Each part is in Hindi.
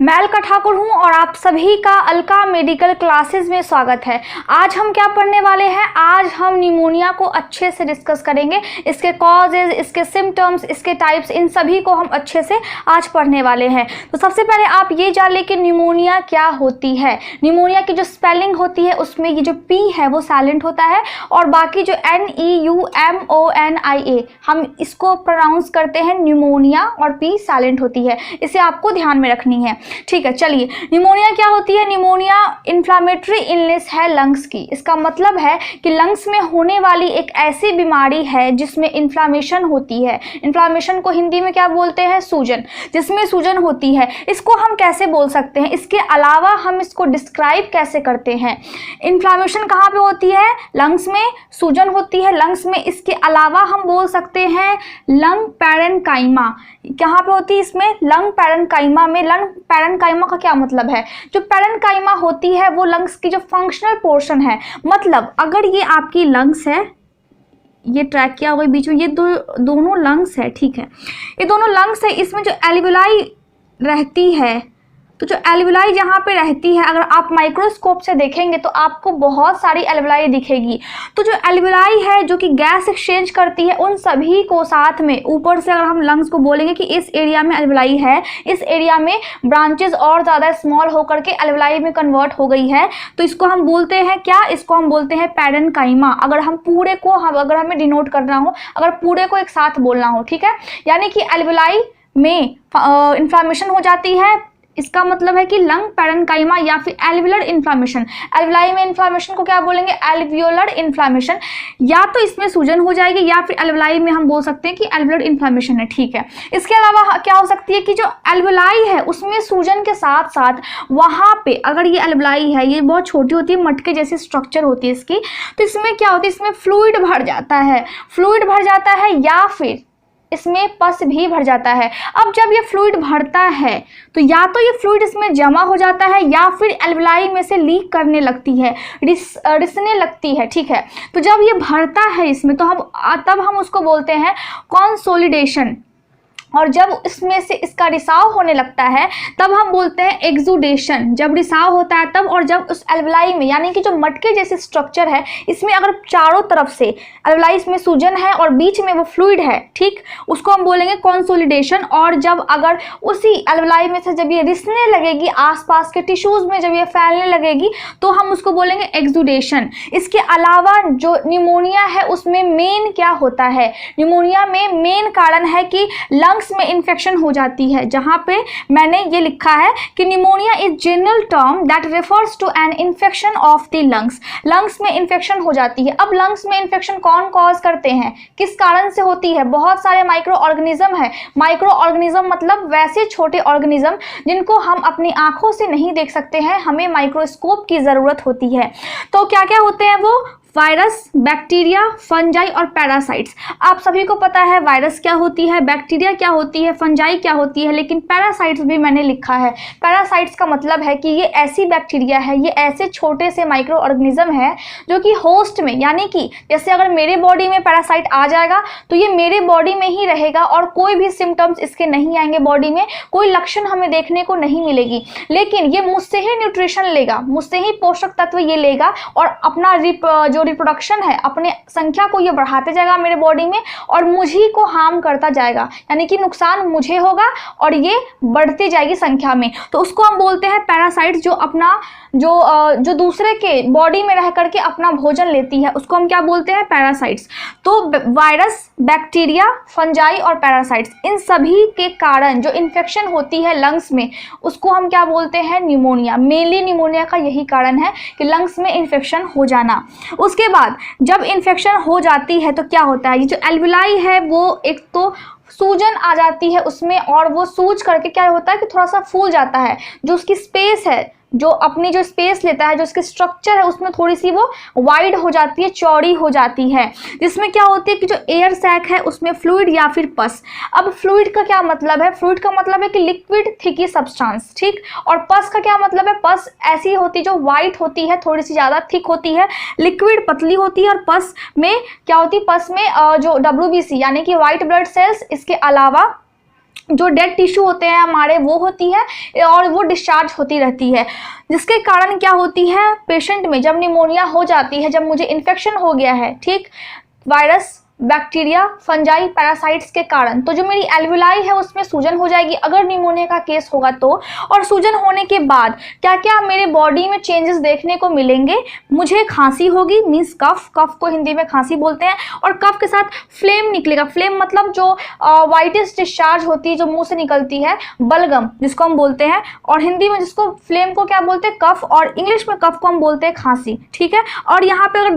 मैं अलका ठाकुर हूं और आप सभी का अलका मेडिकल क्लासेस में स्वागत है। आज हम क्या पढ़ने वाले हैं? आज हम निमोनिया को अच्छे से डिस्कस करेंगे, इसके कॉजेज, इसके सिम्टम्स, इसके टाइप्स, इन सभी को हम अच्छे से आज पढ़ने वाले हैं। तो सबसे पहले आप ये जान लें कि निमोनिया क्या होती है। निमोनिया की जो स्पेलिंग होती है उसमें ये जो पी है वो साइलेंट होता है और बाकी जो NEUMONIA हम इसको प्रोनाउंस करते हैं निमोनिया और पी साइलेंट होती है। इसे आपको ध्यान में रखनी है, ठीक है। चलिए, निमोनिया क्या होती है? निमोनिया इन्फ्लामेटरी इलनेस है लंग्स की। इसका मतलब है कि लंग्स में होने वाली एक ऐसी बीमारी है जिसमें इन्फ्लामेशन होती है। इन्फ्लामेशन को हिंदी में क्या बोलते हैं? सूजन। जिसमें सूजन होती है, इसको हम कैसे बोल सकते हैं? इसके अलावा हम इसको डिस्क्राइब कैसे करते हैं? इन्फ्लामेशन कहाँ पे होती है? लंग्स में। सूजन होती है लंग्स में। इसके अलावा हम बोल सकते हैं लंग पैरेन्काइमा। कहाँ पे होती है? इसमें लंग पैरेन्काइमा में। लंग पैरेन्काइमा का क्या मतलब है? जो पैरेन्काइमा होती है वो लंग्स की जो फंक्शनल पोर्शन है। मतलब अगर ये आपकी लंग्स है, ये ट्रैकिया हो गई बीच में, ये दोनों लंग्स है, ठीक है। ये दोनों लंग्स है, इसमें जो एल्वियोलाई रहती है, तो जो एल्वियोलाई जहाँ पे रहती है, अगर आप माइक्रोस्कोप से देखेंगे तो आपको बहुत सारी एल्वियोलाई दिखेगी। तो जो एल्वियोलाई है जो कि गैस एक्सचेंज करती है, उन सभी को साथ में ऊपर से अगर हम लंग्स को बोलेंगे कि इस एरिया में एल्वियोलाई है, इस एरिया में ब्रांचेस और ज़्यादा स्मॉल होकर के एल्वियोलाई में कन्वर्ट हो गई है, तो इसको हम बोलते हैं क्या? इसको हम बोलते हैं पैरेन्काइमा। अगर हम पूरे को अगर हमें डिनोट करना हो, अगर पूरे को एक साथ बोलना हो, ठीक है। यानी कि एल्वियोलाई में इन्फ्लामेशन हो जाती है, इसका मतलब है कि लंग पैरेन्काइमा या फिर एल्वियोलर इन्फ्लामेशन। एल्वियोलाई में इन्फ्लामेशन को क्या बोलेंगे? Alveolar inflammation. या तो इसमें सूजन हो जाएगी या फिर एल्वियोलाई में हम बोल सकते हैं कि एल्वियोलर इन्फ्लामेशन है, ठीक है। इसके अलावा क्या हो सकती है कि जो एल्वियोलाई है उसमें सूजन के साथ साथ वहाँ पे अगर ये एल्वियोलाई है, ये बहुत छोटी होती है, मटके जैसी स्ट्रक्चर होती है इसकी, तो इसमें क्या होती है? इसमें फ्लूइड भर जाता है। फ्लूइड भर जाता है या फिर इसमें पस भी भर जाता है। अब जब ये फ्लूइड भरता है तो या तो ये फ्लूइड इसमें जमा हो जाता है या फिर एल्वियोलाई में से लीक करने लगती है, रिसने लगती है, ठीक है। तो जब ये भरता है इसमें तो तब हम उसको बोलते हैं कंसोलिडेशन। और जब इसमें से इसका रिसाव होने लगता है तब हम बोलते हैं एक्सुडेशन। जब रिसाव होता है तब, और जब उस एल्वियोलाई में, यानी कि जो मटके जैसे स्ट्रक्चर है, इसमें अगर चारों तरफ से एल्वियोलाई में सूजन है और बीच में वो फ्लूइड है, ठीक, उसको हम बोलेंगे कंसोलिडेशन। और जब अगर उसी एल्वियोलाई में से जब ये रिसने लगेगी, आसपास के टिश्यूज में जब ये फैलने लगेगी, तो हम उसको बोलेंगे एक्सुडेशन। इसके अलावा जो निमोनिया है उसमें मेन क्या होता है? निमोनिया में मेन कारण है कि लंग्स में इन्फेक्शन हो जाती है, जहां पे मैंने ये लिखा है कि pneumonia is general term that refers to an infection of the lungs. Lungs में इन्फेक्शन हो जाती है। अब लंग्स में इन्फेक्शन कौन कॉज करते हैं, किस कारण से होती है? बहुत सारे माइक्रो ऑर्गेनिज्म है। माइक्रो ऑर्गेनिज्म मतलब वैसे छोटे ऑर्गेनिज्म जिनको हम अपनी आंखों से नहीं देख सकते हैं, हमें माइक्रोस्कोप की जरूरत होती है। तो क्या क्या होते हैं वो? वायरस, बैक्टीरिया, फंजाई और पैरासाइट्स। आप सभी को पता है वायरस क्या होती है, बैक्टीरिया क्या होती है, फंजाई क्या होती है, लेकिन पैरासाइट्स भी मैंने लिखा है। पैरासाइट्स का मतलब है कि ये ऐसी बैक्टीरिया है, ये ऐसे छोटे से माइक्रो ऑर्गेनिज्म है जो कि होस्ट में, यानी कि जैसे अगर मेरे बॉडी में पैरासाइट आ जाएगा तो ये मेरे बॉडी में ही रहेगा और कोई भी सिम्टम्स इसके नहीं आएंगे, बॉडी में कोई लक्षण हमें देखने को नहीं मिलेगी, लेकिन ये मुझसे ही न्यूट्रिशन लेगा, मुझसे ही पोषक तत्व ये लेगा और अपना जो रिप्रोडक्शन है, अपने संख्या को ये बढ़ाते जाएगा मेरे बॉडी में और मुझी को हार्म करता जाएगा, यानी कि नुकसान मुझे होगा और ये बढ़ती जाएगी संख्या में। तो उसको हम बोलते हैं पैरासाइट्स, जो अपना जो दूसरे के बॉडी में रह करके अपना भोजन लेती है, उसको हम क्या बोलते हैं? पैरासाइट्स। तो वायरस, बैक्टीरिया, फंजाई और पैरासाइट्स, इन सभी के कारण जो इन्फेक्शन होती है लंग्स में, उसको हम क्या बोलते हैं? निमोनिया। मेनली निमोनिया का यही कारण है कि लंग्स में इन्फेक्शन हो जाना। उसके बाद जब इन्फेक्शन हो जाती है तो क्या होता है? ये जो एल्वियोलाई है वो एक तो सूजन आ जाती है उसमें, और वो सूज करके क्या होता है कि थोड़ा सा फूल जाता है। जो उसकी स्पेस है, जो अपनी जो स्पेस लेता है, जो उसके स्ट्रक्चर है, उसमें थोड़ी सी वो वाइड हो जाती है, चौड़ी हो जाती है, जिसमें क्या होती है कि जो एयर सैक है उसमें फ्लूइड या फिर पस। अब फ्लूइड का क्या मतलब है? फ्लूइड का मतलब है कि लिक्विड थिकी सब्सटेंस, ठीक। और पस का क्या मतलब है? पस ऐसी होती है जो वाइट होती है, थोड़ी सी ज़्यादा थिक होती है, लिक्विड पतली होती है। और पस में क्या होती है? पस में जो WBC यानी कि वाइट ब्लड सेल्स, इसके अलावा जो डेड टिश्यू होते हैं हमारे वो होती है और वो डिस्चार्ज होती रहती है, जिसके कारण क्या होती है पेशेंट में जब निमोनिया हो जाती है, जब मुझे इन्फेक्शन हो गया है, ठीक, वायरस, बैक्टीरिया, फंजाई, पैरासाइट्स के कारण, तो जो मेरी एल्वुलाई है उसमें सूजन हो जाएगी अगर निमोनिया का केस होगा तो। और सूजन होने के बाद क्या क्या मेरे बॉडी में चेंजेस देखने को मिलेंगे, मुझे खांसी होगी, मीन्स कफ, कफ को हिंदी में खांसी बोलते हैं, और कफ के साथ फ्लेम निकलेगा, फ्लेम मतलब जो वाइटिस डिस्चार्ज होती है जो मुंह से निकलती है, बलगम जिसको हम बोलते हैं, और हिंदी में जिसको फ्लेम को क्या बोलते हैं, कफ, और इंग्लिश में कफ को हम बोलते हैं खांसी, ठीक है। और यहाँ पे अगर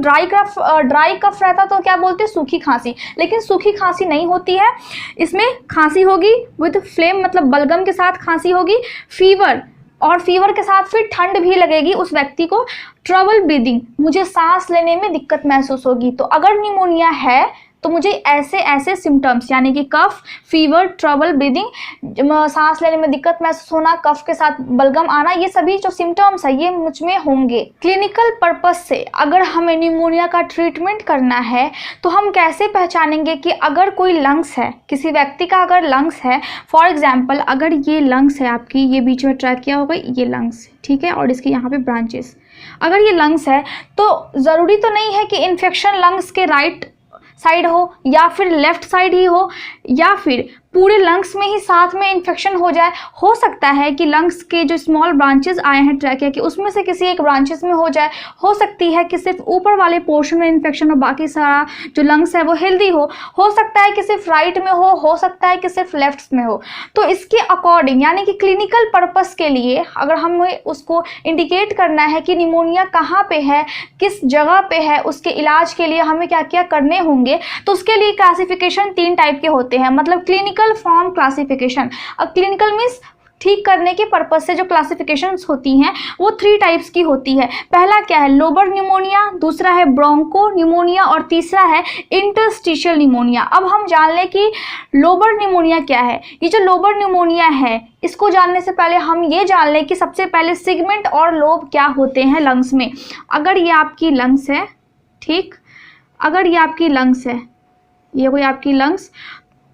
ड्राई कफ रहता तो क्या बोलते हैं, सूखी खांसी, लेकिन सूखी खांसी नहीं होती है, इसमें खांसी होगी विद फ्लेम मतलब बलगम के साथ खांसी होगी, फीवर, और फीवर के साथ फिर ठंड भी लगेगी उस व्यक्ति को, ट्रबल ब्रीदिंग, मुझे सांस लेने में दिक्कत महसूस होगी। तो अगर निमोनिया है तो मुझे ऐसे ऐसे सिम्टम्स यानी कि कफ, फीवर, ट्रबल ब्रीदिंग, सांस लेने में दिक्कत महसूस होना, कफ के साथ बलगम आना, ये सभी जो सिम्टम्स है ये मुझ में होंगे। क्लिनिकल पर्पस से अगर हमें निमोनिया का ट्रीटमेंट करना है तो हम कैसे पहचानेंगे कि अगर कोई लंग्स है, किसी व्यक्ति का अगर लंग्स है, फॉर एग्जाम्पल अगर ये लंग्स है आपकी, ये बीच में ट्रैकिया हो गई, ये लंग्स, ठीक है, और इसके यहाँ पे ब्रांचेस, अगर ये लंग्स है तो ज़रूरी तो नहीं है कि इन्फेक्शन लंग्स के राइट साइड हो या फिर लेफ्ट साइड ही हो या फिर पूरे लंग्स में ही साथ में इन्फेक्शन हो जाए। हो सकता है कि लंग्स के जो स्मॉल ब्रांचेस आए हैं ट्रैकिया के उसमें से किसी एक ब्रांचेस में हो जाए, हो सकती है कि सिर्फ ऊपर वाले पोर्शन में इन्फेक्शन हो, बाकी सारा जो लंग्स है वो हेल्दी हो सकता है कि सिर्फ राइट में हो सकता है कि सिर्फ लेफ्ट में हो। तो इसके अकॉर्डिंग यानी कि क्लिनिकल पर्पस के लिए अगर हमें उसको इंडिकेट करना है कि निमोनिया कहाँ पे है, किस जगह पे है, उसके इलाज के लिए हमें क्या क्या करने होंगे, तो उसके लिए क्लासिफिकेशन 3 टाइप के होते हैं, मतलब क्लिनिकल फॉर्म क्लासिफिकेशन। अब क्लिनिकल मीन्स ठीक करने के पर्पज से जो क्लासिफिकेशंस होती हैं वो 3 टाइप्स की होती है। पहला क्या है, लोबर निमोनिया, दूसरा है ब्रोंको निमोनिया और तीसरा है इंटरस्टिशियल निमोनिया। अब हम जान लें कि लोबर निमोनिया क्या है। ये जो लोबर निमोनिया है इसको जानने से पहले हम ये जान लें कि सबसे पहले सिगमेंट और लोब क्या होते हैं लंग्स में। अगर ये आपकी लंग्स है, ठीक, अगर ये आपकी लंग्स है, ये कोई आपकी लंग्स,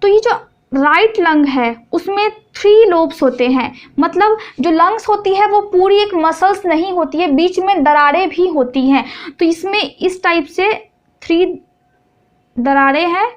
तो ये जो राइट लंग है उसमें 3 लोब्स होते हैं, मतलब जो लंग्स होती है वो पूरी एक मसल्स नहीं होती है, बीच में दरारें भी होती हैं। तो इसमें इस टाइप से 3 दरारें हैं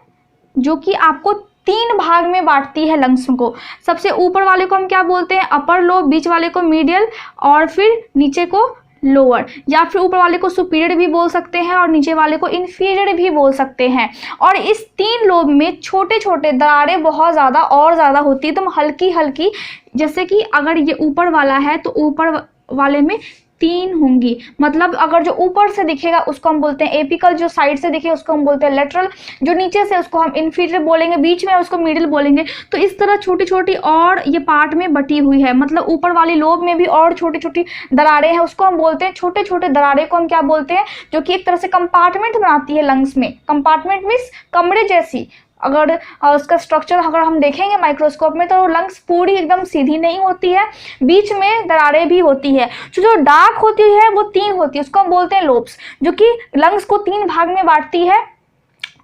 जो कि आपको 3 भाग में बांटती है लंग्स को। सबसे ऊपर वाले को हम क्या बोलते हैं, अपर लोब, बीच वाले को मीडियल और फिर नीचे को लोअर, या फिर ऊपर वाले को सुपीरियर भी बोल सकते हैं और नीचे वाले को इन्फीरियर भी बोल सकते हैं। और इस 3 लोब में छोटे छोटे दरारें बहुत ज़्यादा और ज़्यादा होती है, तो हल्की हल्की, जैसे कि अगर ये ऊपर वाला है तो ऊपर वाले में 3 होंगी, मतलब अगर जो ऊपर से दिखेगा उसको हम बोलते हैं एपिकल, जो साइड से दिखे उसको हम बोलते हैं लेटरल, जो नीचे से उसको हम इन्फीरियर बोलेंगे, बीच में उसको मिडिल बोलेंगे। तो इस तरह छोटी छोटी और ये पार्ट में बटी हुई है, मतलब ऊपर वाली लोब में भी और छोटी छोटी दरारें हैं, उसको हम बोलते हैं छोटे छोटे दरारें को हम क्या बोलते हैं, जो कि एक तरह से कंपार्टमेंट बनाती है लंग्स में। कंपार्टमेंट मीन्स कमरे जैसी। अगर उसका स्ट्रक्चर अगर हम देखेंगे माइक्रोस्कोप में तो लंग्स पूरी एकदम सीधी नहीं होती है, बीच में दरारें भी होती है। जो डार्क होती है वो 3 होती है, उसको हम बोलते हैं लोब्स, जो कि लंग्स को 3 भाग में बांटती है।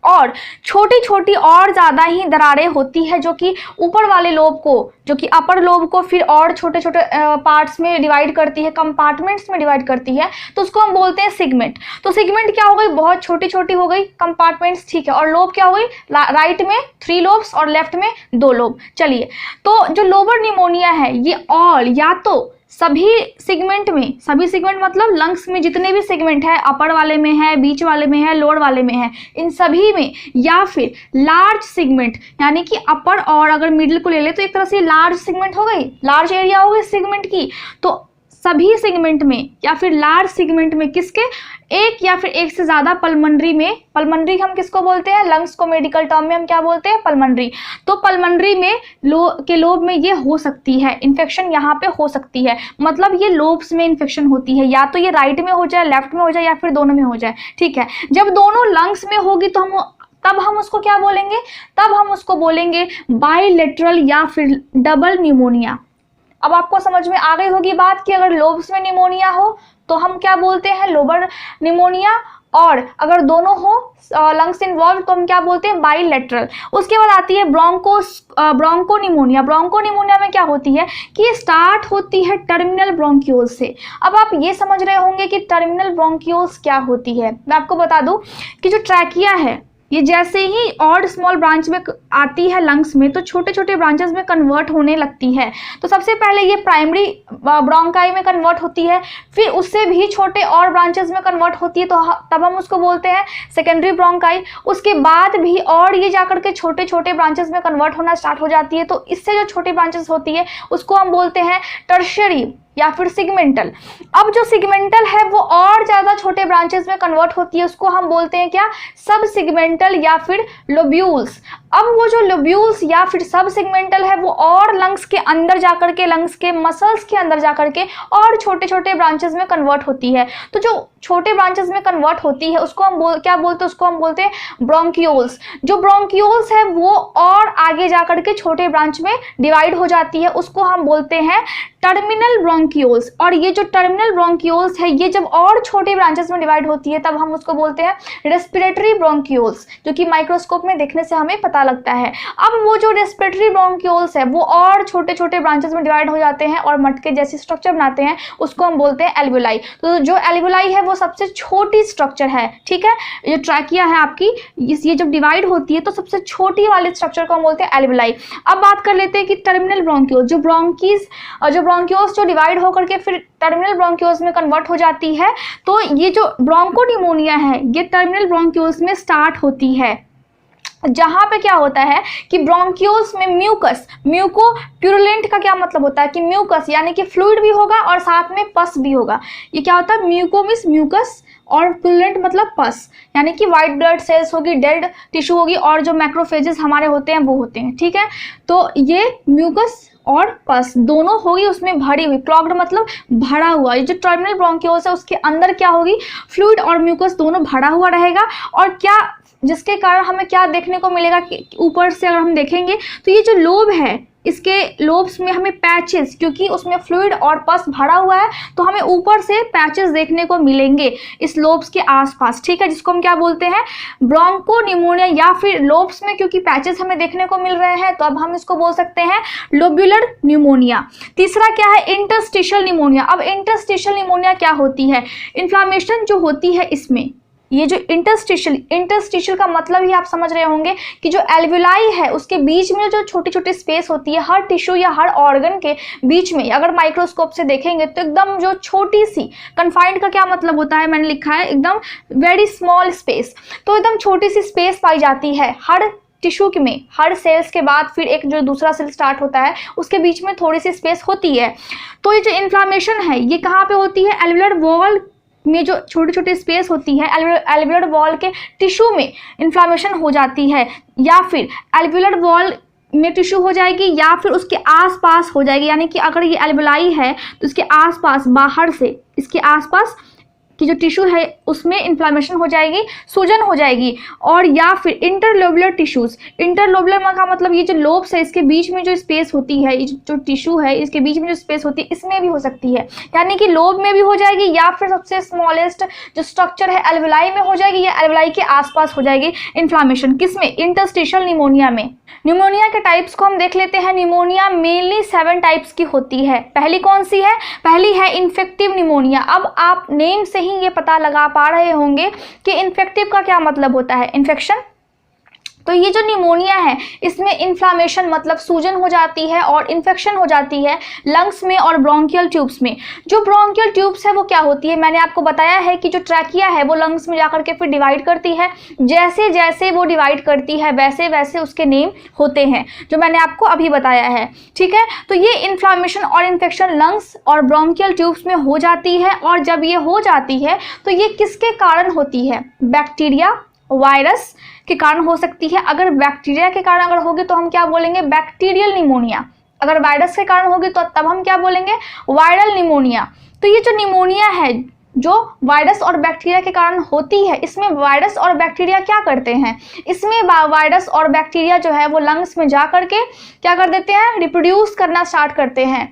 और छोटी छोटी और ज़्यादा ही दरारें होती है जो कि ऊपर वाले लोब को, जो कि अपर लोब को फिर और छोटे छोटे पार्ट्स में डिवाइड करती है, कंपार्टमेंट्स में डिवाइड करती है, तो उसको हम बोलते हैं सिगमेंट। तो सिगमेंट क्या हो गई, बहुत छोटी छोटी हो गई, कंपार्टमेंट्स, ठीक है। और लोब क्या हो गई, राइट में 3 लोब्स और लेफ्ट में 2 लोब। चलिए, तो जो लोबर निमोनिया है ये ऑल या तो सभी सेगमेंट में, सभी सेगमेंट मतलब लंग्स में जितने भी सेगमेंट है, अपर वाले में है, बीच वाले में है, लोअर वाले में है, इन सभी में, या फिर लार्ज सेगमेंट यानी कि अपर और अगर मिडिल को ले ले तो एक तरह से लार्ज सेगमेंट हो गई, लार्ज एरिया हो गई सेगमेंट की। तो सभी सेगमेंट में या फिर लार्ज सेगमेंट में किसके, एक या फिर एक से ज़्यादा पल्मनरी में, पल्मनरी हम किसको बोलते हैं, लंग्स को मेडिकल टर्म में हम क्या बोलते हैं, पल्मनरी। तो पल्मनरी में लोब में ये हो सकती है इन्फेक्शन, यहाँ पे हो सकती है, मतलब ये लोब्स में इन्फेक्शन होती है, या तो ये राइट में हो जाए, लेफ्ट में हो जाए, या फिर दोनों में हो जाए, ठीक है। जब दोनों लंग्स में होगी तो तब हम उसको क्या बोलेंगे, तब हम उसको बोलेंगे बाइलेटरल या फिर डबल निमोनिया। अब आपको समझ में आ गई होगी बात कि अगर लोब्स में निमोनिया हो तो हम क्या बोलते हैं, लोबर निमोनिया, और अगर दोनों हो लंग्स इन्वॉल्व तो हम क्या बोलते हैं, बाइलेटरल। उसके बाद आती है ब्रोंकोनिमोनिया। ब्रोंकोनिमोनिया में क्या होती है कि ये स्टार्ट होती है टर्मिनल ब्रोंक्यूल्स से। अब आप ये समझ रहे होंगे कि टर्मिनल ब्रोंक्यूल्स क्या होती है। मैं आपको बता दूं कि जो ट्रैकिया है ये जैसे ही और स्मॉल ब्रांच में आती है लंग्स में तो छोटे छोटे ब्रांचेस में कन्वर्ट होने लगती है। तो सबसे पहले ये प्राइमरी ब्रोंकाई में कन्वर्ट होती है, फिर उससे भी छोटे और ब्रांचेस में कन्वर्ट होती है, तो तब हम उसको बोलते हैं सेकेंडरी ब्रोंकाई। उसके बाद भी और ये जाकर के छोटे छोटे ब्रांचेस में कन्वर्ट होना स्टार्ट हो जाती है, तो इससे जो छोटी ब्रांचेस होती है उसको हम बोलते हैं टर्शियरी या फिर सिगमेंटल। अब जो सिगमेंटल है वो और ज़्यादा छोटे ब्रांचेस में कन्वर्ट होती है, उसको हम बोलते हैं क्या, सब सिगमेंटल या फिर लोब्यूल्स। अब वो जो लोब्यूल्स या फिर सब सिगमेंटल है वो और लंग्स के अंदर जाकर के, लंग्स के मसल्स के अंदर जाकर के और छोटे छोटे ब्रांचेस में कन्वर्ट होती है। तो जो छोटे ब्रांचेस में कन्वर्ट होती है उसको हम क्या बोलते हैं, उसको हम बोलते हैं ब्रोंक्यूल्स। जो ब्रोंक्यूल्स है वो और आगे जाकर के छोटे ब्रांच में डिवाइड हो जाती है, उसको हम बोलते हैं टर्मिनल ब्रोंक्यूल्स। और ये जो टर्मिनल ब्रोंक्यूल्स है ये जब और छोटे ब्रांचेस में डिवाइड होती है तब हम उसको बोलते हैं रेस्पिरेटरी ब्रोंक्यूल्स, जो कि माइक्रोस्कोप में देखने से हमें पता लगता है। अब वो जो रेस्पिरेटरी ब्रोंक्यूल्स है वो और छोटे छोटे ब्रांचेस में डिवाइड हो जाते हैं और मटके जैसी स्ट्रक्चर बनाते हैं, उसको हम बोलते हैं एल्वियोलाई। तो जो एल्वियोलाई है वो सबसे छोटी स्ट्रक्चर है, ठीक है। जो ट्रैकिया है आपकी, ये जब डिवाइड होती है तो सबसे छोटी वाली स्ट्रक्चर को हम बोलते हैं एल्वियोलाई। अब बात कर लेते हैं कि टर्मिनल ब्रोंक्यूल्स, जो ब्रोंक्यूल्स जो डिवाइड होकर के फिर टर्मिनल ब्रोंक्यूल्स में कन्वर्ट हो जाती है। तो ये जो ब्रोंकोनिमोनिया है ये टर्मिनल ब्रोंक्यूल्स में स्टार्ट होती है, जहाँ पे क्या होता है कि ब्रोंक्यूल्स में म्यूको प्यूरुलेंट का क्या मतलब होता है कि म्यूकस यानी कि फ्लूइड भी होगा और साथ में पस भी होगा। ये क्या होता है, म्यूको मीन्स म्यूकस और प्यूरुलेंट मतलब पस, यानी कि वाइट ब्लड सेल्स होगी, डेड टिश्यू होगी और जो मैक्रोफेजेस हमारे होते हैं वो होते हैं, ठीक है। तो ये म्यूकस और पस दोनों होगी उसमें भरी हुई, क्लॉग्ड मतलब भरा हुआ। ये जो टर्मिनल ब्रोंक्यूल्स है उसके अंदर क्या होगी, फ्लूइड और म्यूकस दोनों भरा हुआ रहेगा। और क्या, जिसके कारण हमें क्या देखने को मिलेगा कि ऊपर से अगर हम देखेंगे तो ये जो लोब है इसके लोब्स में हमें पैचेस, क्योंकि उसमें फ्लूइड और पस भरा हुआ है तो हमें ऊपर से पैचेस देखने को मिलेंगे इस लोब्स के आसपास, ठीक है, जिसको हम क्या बोलते हैं, ब्रोंकोनिमोनिया। या फिर लोब्स में क्योंकि पैचेस हमें देखने को मिल रहे हैं तो अब हम इसको बोल सकते हैं लोब्यूलर निमोनिया। तीसरा क्या है, इंटरस्टिशियल निमोनिया। अब इंटरस्टिशियल निमोनिया क्या होती है, इन्फ्लामेशन जो होती है इसमें, ये जो इंटरस्टिशियल का मतलब ही आप समझ रहे होंगे कि जो एल्वियोलाई है उसके बीच में जो छोटी छोटी स्पेस होती है, हर टिश्यू या हर ऑर्गन के बीच में अगर माइक्रोस्कोप से देखेंगे तो एकदम जो छोटी सी, कन्फाइंड का क्या मतलब होता है, मैंने लिखा है एकदम वेरी स्मॉल स्पेस, तो एकदम छोटी सी स्पेस पाई जाती है हर टिश्यू में। हर सेल्स के बाद फिर एक जो दूसरा सेल स्टार्ट होता है उसके बीच में थोड़ी सी स्पेस होती है। तो ये जो इन्फ्लामेशन है ये कहाँ पे होती है, एल्वियोलर वॉल में जो छोटी छोटी स्पेस होती है, एल्वियोलर वॉल के टिश्यू में इन्फ्लामेशन हो जाती है, या फिर एल्वियोलर वॉल में टिश्यू हो जाएगी या फिर उसके आसपास हो जाएगी। यानी कि अगर ये एल्वियोलाई है तो इसके आसपास, बाहर से इसके आसपास कि जो टिश्यू है उसमें इन्फ्लामेशन हो जाएगी, सूजन हो जाएगी। और या फिर इंटरलोबुलर टिश्यूज, इंटरलोबुलर का मतलब ये जो लोब्स है इसके बीच में जो स्पेस होती है, जो टिश्यू है इसके बीच में जो स्पेस होती है इसमें भी हो सकती है, यानी कि लोब में भी हो जाएगी या फिर सबसे स्मॉलेस्ट जो स्ट्रक्चर है एल्वियोलाई में हो जाएगी या एल्वियोलाई के आसपास हो जाएगी इन्फ्लामेशन। किसमें, इंटरस्टिशियल निमोनिया में। निमोनिया के टाइप्स को हम देख लेते हैं। निमोनिया मेनली 7 टाइप्स की होती है। पहली कौन सी है, पहली है इन्फेक्टिव निमोनिया। अब आप नेम से ही ये पता लगा पा रहे होंगे कि इन्फेक्टिव का क्या मतलब होता है, इन्फेक्शन। तो ये जो निमोनिया है इसमें इन्फ्लामेशन मतलब सूजन हो जाती है और इन्फेक्शन हो जाती है लंग्स में और ब्रोंकियल ट्यूब्स में। जो ब्रोंकियल ट्यूब्स है वो क्या होती है, मैंने आपको बताया है कि जो ट्रैकिया है वो लंग्स में जाकर के फिर डिवाइड करती है। जैसे जैसे वो डिवाइड करती है वैसे वैसे उसके नेम होते हैं जो मैंने आपको अभी बताया है, ठीक है। तो ये इन्फ्लामेशन और इन्फेक्शन लंग्स और ब्रोंकियल ट्यूब्स में हो जाती है। और जब ये हो जाती है तो ये किसके कारण होती है, बैक्टीरिया, वायरस के कारण हो सकती है। अगर बैक्टीरिया के कारण अगर होगी तो हम क्या बोलेंगे, बैक्टीरियल निमोनिया। अगर वायरस के कारण होगी तो तब हम क्या बोलेंगे, वायरल निमोनिया। तो ये जो निमोनिया है जो वायरस और बैक्टीरिया के कारण होती है, इसमें वायरस और बैक्टीरिया क्या करते हैं, इसमें वायरस और बैक्टीरिया जो है वो लंग्स में जा करके क्या कर देते हैं, रिप्रोड्यूस करना स्टार्ट करते हैं।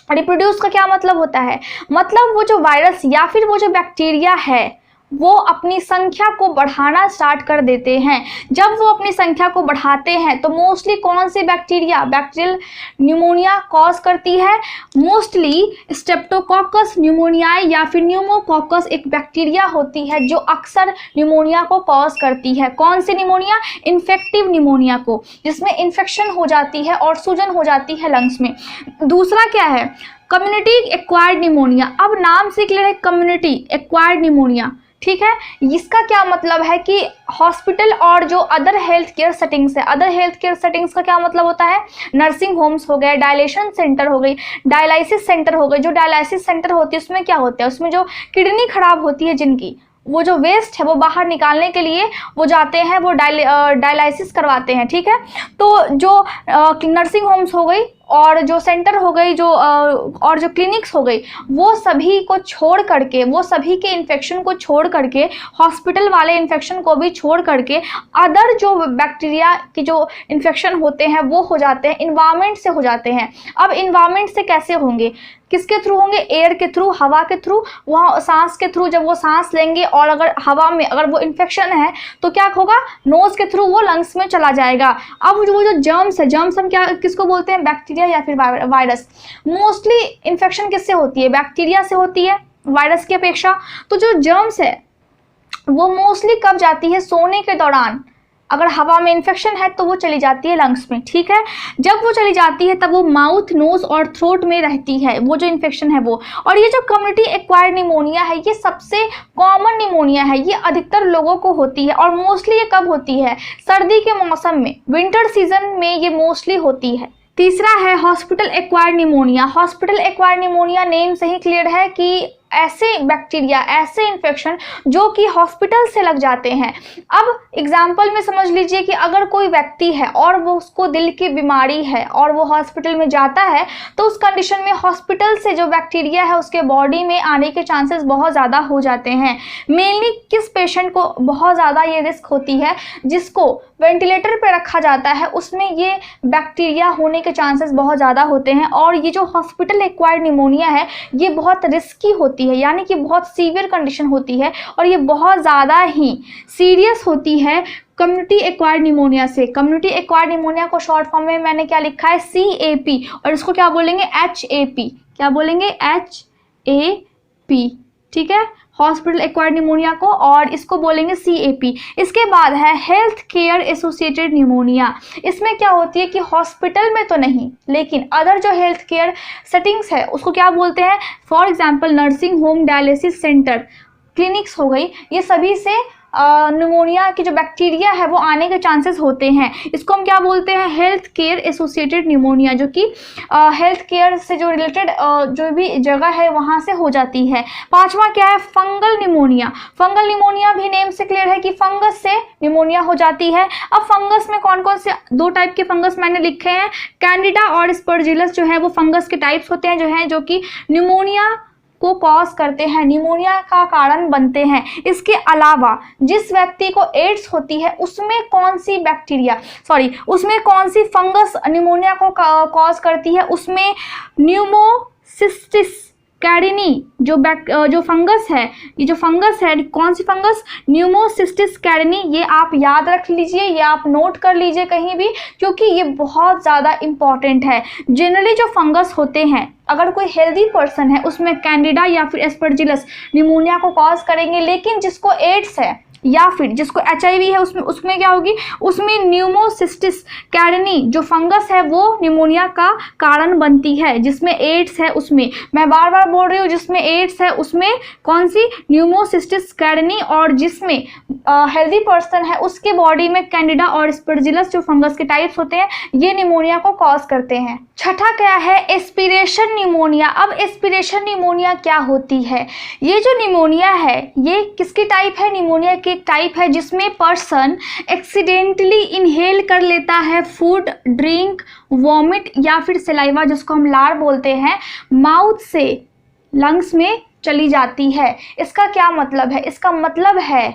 रिप्रोड्यूस का क्या मतलब होता है, मतलब वो जो वायरस या फिर वो जो बैक्टीरिया है वो अपनी संख्या को बढ़ाना स्टार्ट कर देते हैं। जब वो अपनी संख्या को बढ़ाते हैं तो मोस्टली कौन सी बैक्टीरिया बैक्टीरियल न्यूमोनिया कॉज करती है, मोस्टली स्ट्रेप्टोकोकस न्यूमोनियाई या फिर न्यूमोकोकस एक बैक्टीरिया होती है जो अक्सर न्यूमोनिया को कॉज करती है। कौन सी न्यूमोनिया, इन्फेक्टिव न्यूमोनिया को, जिसमें इन्फेक्शन हो जाती है और सूजन हो जाती है लंग्स में। दूसरा क्या है, कम्युनिटी एक्वायर्ड न्यूमोनिया। अब नाम से क्लियर है, कम्युनिटी एक्वायर्ड न्यूमोनिया, ठीक है। इसका क्या मतलब है कि हॉस्पिटल और जो अदर हेल्थ केयर सेटिंग्स है, अदर हेल्थ केयर सेटिंग्स का क्या मतलब होता है, नर्सिंग होम्स हो गए, डायलेशन सेंटर हो गई, डायलाइसिस सेंटर हो गई। जो डायलाइसिस सेंटर होती है उसमें क्या होता है, उसमें जो किडनी खराब होती है जिनकी, वो जो वेस्ट है वो बाहर निकालने के लिए वो जाते हैं, वो डायलाइसिस करवाते हैं, ठीक है। तो जो नर्सिंग होम्स हो गई और जो सेंटर हो गई, जो और जो क्लिनिक्स हो गई, वो सभी को छोड़ करके, वो सभी के इन्फेक्शन को छोड़ करके, हॉस्पिटल वाले इन्फेक्शन को भी छोड़ करके अदर जो बैक्टीरिया की जो इन्फेक्शन होते हैं वो हो जाते हैं, इन्वायरमेंट से हो जाते हैं। अब इन्वायरमेंट से कैसे होंगे, किसके थ्रू होंगे, एयर के थ्रू, हवा के थ्रू, वहाँ सांस के थ्रू। जब वो सांस लेंगे और अगर हवा में अगर वो इन्फेक्शन है तो क्या होगा, नोज के थ्रू वो लंग्स में चला जाएगा। अब वो जो जर्म्स है, जर्म्स हम क्या किसको बोलते हैं, बैक्टीरिया या फिर वायरस। मोस्टली इन्फेक्शन किससे होती है, बैक्टीरिया से होती है वायरस की अपेक्षा। तो जो जर्म्स है वो मोस्टली कब जाती है, सोने के दौरान। अगर हवा में इन्फेक्शन है तो वो चली जाती है लंग्स में, ठीक है। जब वो चली जाती है तब वो माउथ, नोज और थ्रोट में रहती है वो जो इन्फेक्शन है वो। और ये जो कम्युनिटी एक्वायर्ड निमोनिया है ये सबसे कॉमन निमोनिया है, ये अधिकतर लोगों को होती है। और मोस्टली ये कब होती है, सर्दी के मौसम में, विंटर सीजन में ये मोस्टली होती है। तीसरा है hospital acquired pneumonia. Hospital acquired pneumonia name से ही क्लियर है कि ऐसे बैक्टीरिया, ऐसे इन्फेक्शन जो कि हॉस्पिटल से लग जाते हैं। अब एग्जाम्पल में समझ लीजिए कि अगर कोई व्यक्ति है और वो उसको दिल की बीमारी है और वो हॉस्पिटल में जाता है तो उस कंडीशन में हॉस्पिटल से जो बैक्टीरिया है उसके बॉडी में आने के चांसेस बहुत ज़्यादा हो जाते हैं। मेनली किस पेशेंट को बहुत ज़्यादा ये रिस्क होती है, जिसको वेंटिलेटर पे रखा जाता है, उसमें ये बैक्टीरिया होने के चांसेस बहुत ज़्यादा होते हैं। और ये जो हॉस्पिटल एक्वायर्ड निमोनिया है ये बहुत रिस्की होती है, यानी कि बहुत सीवियर कंडीशन होती है और ये बहुत ज़्यादा ही सीरियस होती है कम्युनिटी एक्वायर्ड निमोनिया से। कम्युनिटी एक्वायर्ड निमोनिया को शॉर्ट फॉर्म में मैंने क्या लिखा है, CAP, और इसको क्या बोलेंगे, HAP। क्या बोलेंगे, HAP, ठीक है, हॉस्पिटल एक्वायर्ड निमोनिया को, और इसको बोलेंगे CAP। इसके बाद है हेल्थ केयर एसोसिएटेड निमोनिया। इसमें क्या होती है कि हॉस्पिटल में तो नहीं लेकिन अदर जो हेल्थ केयर सेटिंग्स है उसको क्या बोलते हैं, for example nursing home, dialysis centre, clinics हो गई, ये सभी से निमोनिया की जो बैक्टीरिया है वो आने के चांसेस होते हैं। इसको हम क्या बोलते हैं, हेल्थ केयर एसोसिएटेड निमोनिया, जो कि हेल्थ केयर से जो रिलेटेड जो भी जगह है वहाँ से हो जाती है। पांचवा क्या है, फंगल निमोनिया। फंगल निमोनिया भी नेम से क्लियर है कि फंगस से निमोनिया हो जाती है। अब फंगस में कौन कौन से दो टाइप के फंगस मैंने लिखे हैं, कैंडिडा और स्पर्जिलस जो है वो फंगस के टाइप्स होते हैं जो कि निमोनिया को कॉज करते हैं, निमोनिया का कारण बनते हैं। इसके अलावा जिस व्यक्ति को एड्स होती है उसमें कौन सी बैक्टीरिया, उसमें कौन सी फंगस निमोनिया को कॉज करती है, उसमें न्यूमोसिस्टिस कैरिनी जो फंगस है, ये जो फंगस है, कौन सी फंगस, न्यूमोसिस्टिस कैरिनी। ये आप याद रख लीजिए, ये आप नोट कर लीजिए कहीं भी, क्योंकि ये बहुत ज़्यादा इम्पॉर्टेंट है। जनरली जो फंगस होते हैं अगर कोई हेल्दी पर्सन है उसमें कैंडिडा या फिर एस्परजिलस निमोनिया को कॉज करेंगे, लेकिन जिसको एड्स है या फिर जिसको HIV है उसमें क्या होगी, उसमें न्यूमोसिस्टिस कैरिनी जो फंगस है वो निमोनिया का कारण बनती है। जिसमें एड्स है उसमें, मैं बार बार बोल रही हूँ, जिसमें एड्स है उसमें कौन सी, न्यूमोसिस्टिस कैरिनी, और जिसमें हेल्दी पर्सन है उसके बॉडी में कैंडिडा और एस्परजिलस जो फंगस के टाइप्स होते हैं ये निमोनिया को कॉज करते हैं। छठा क्या है, एस्पिरेशन निमोनिया। अब एस्पिरेशन निमोनिया क्या होती है, ये जो निमोनिया है ये किसकी टाइप है, निमोनिया की टाइप है जिसमें पर्सन एक्सीडेंटली इनहेल कर लेता है फूड, ड्रिंक, वॉमिट या फिर सलाइवा जिसको हम लार बोलते हैं, माउथ से लंग्स में चली जाती है। इसका क्या मतलब है? इसका मतलब है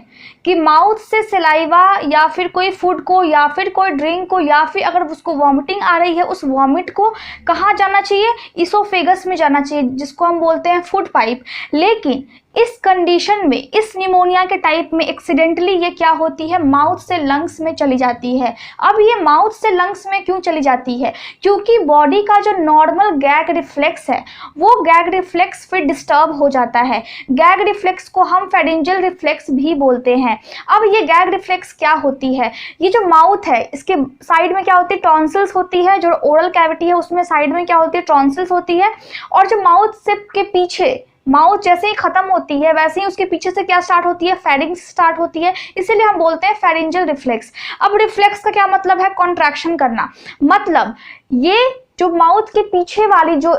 कि माउथ से सलाइवा या फिर कोई फूड को या फिर कोई ड्रिंक को या फिर अगर उसको वॉमिटिंग आ रही है उस वॉमिट को कहाँ जाना चाहिए? इसोफेगस में जाना चाहिए, जिसको हम बोलते हैं फूड पाइप। लेकिन इस कंडीशन में, इस निमोनिया के टाइप में एक्सीडेंटली ये क्या होती है? माउथ से लंग्स में चली जाती है। अब ये माउथ से लंग्स में क्यों चली जाती है? क्योंकि बॉडी का जो नॉर्मल गैग रिफ्लेक्स है वो गैग रिफ्लेक्स फिर डिस्टर्ब हो जाता है। गैग रिफ्लेक्स को हम फेरिंजियल रिफ्लेक्स भी बोलते हैं। अब ये गैग रिफ्लेक्स क्या होती है? ये जो माउथ है इसके साइड में क्या होती है? टॉन्सिल्स होती है। जो ओरल कैविटी है उसमें साइड में क्या होती है? टॉन्सिल्स होती है। और जो माउथ से के पीछे, माउथ जैसे ही खत्म होती है वैसे ही उसके पीछे से क्या स्टार्ट होती है? फेरिंग्स स्टार्ट होती है। इसीलिए हम बोलते हैं फेरिंजियल रिफ्लेक्स। अब रिफ्लेक्स का क्या मतलब है? कॉन्ट्रैक्शन करना। मतलब ये जो माउथ के पीछे वाली जो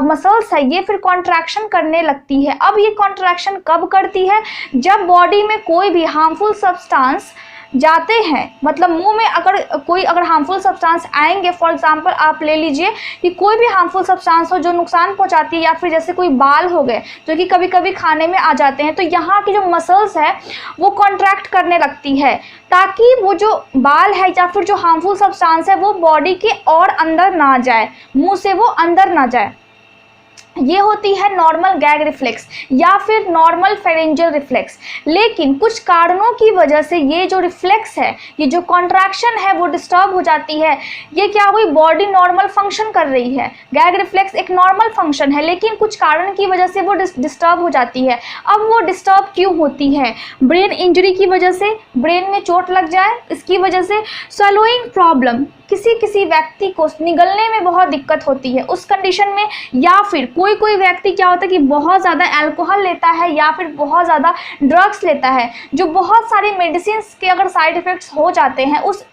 मसल्स है ये फिर कॉन्ट्रैक्शन करने लगती है। अब ये कॉन्ट्रैक्शन कब करती है? जब बॉडी में कोई भी हार्मफुल सब्सटेंस जाते हैं, मतलब मुंह में अगर हार्मफुल सब्सटेंस आएंगे, फॉर एग्जांपल आप ले लीजिए कि कोई भी हार्मफुल सब्सटेंस हो जो नुकसान पहुंचाती है, या फिर जैसे कोई बाल हो गए जो कि कभी कभी खाने में आ जाते हैं, तो यहाँ की जो मसल्स है वो कॉन्ट्रैक्ट करने लगती है ताकि वो जो बाल है या फिर जो हार्मफुल सब्सटेंस है वो बॉडी के और अंदर ना जाए, मुंह से वो अंदर ना जाए। ये होती है नॉर्मल गैग रिफ्लेक्स या फिर नॉर्मल फेरिंजियल रिफ्लेक्स। लेकिन कुछ कारणों की वजह से ये जो रिफ्लेक्स है, ये जो कॉन्ट्रैक्शन है वो डिस्टर्ब हो जाती है। ये क्या हुई? बॉडी नॉर्मल फंक्शन कर रही है, गैग रिफ्लेक्स एक नॉर्मल फंक्शन है, लेकिन कुछ कारण की वजह से वो डिस्टर्ब हो जाती है। अब वो डिस्टर्ब क्यों होती है? ब्रेन इंजरी की वजह से, ब्रेन में चोट लग जाए इसकी वजह से, स्वैलोइंग प्रॉब्लम, किसी व्यक्ति को निगलने में बहुत दिक्कत होती है उस कंडीशन में, या फिर कोई व्यक्ति क्या होता है कि बहुत ज़्यादा अल्कोहल लेता है या फिर बहुत ज़्यादा ड्रग्स लेता है, जो बहुत सारी मेडिसिन के अगर साइड इफ़ेक्ट्स हो जाते हैं उस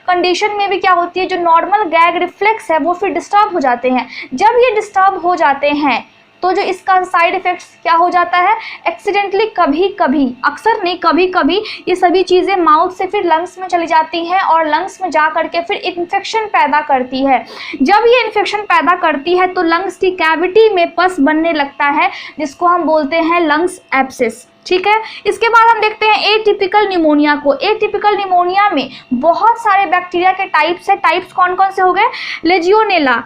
कंडीशन में भी क्या होती है? जो नॉर्मल गैग रिफ्लेक्स है वो फिर डिस्टर्ब हो जाते हैं। जब ये डिस्टर्ब हो जाते हैं तो जो इसका साइड इफ़ेक्ट्स क्या हो जाता है? एक्सीडेंटली कभी कभी, अक्सर नहीं कभी कभी, ये सभी चीज़ें माउथ से फिर लंग्स में चली जाती हैं और लंग्स में जा करके फिर इन्फेक्शन पैदा करती है। जब ये इन्फेक्शन पैदा करती है तो लंग्स की कैविटी में पस बनने लगता है, जिसको हम बोलते हैं लंग्स एब्सिस। ठीक है, इसके बाद हम देखते हैं एटिपिकल निमोनिया को। एटिपिकल निमोनिया में बहुत सारे बैक्टीरिया के टाइप्स है। टाइप्स कौन कौन से हो गए? लेजियोनेला,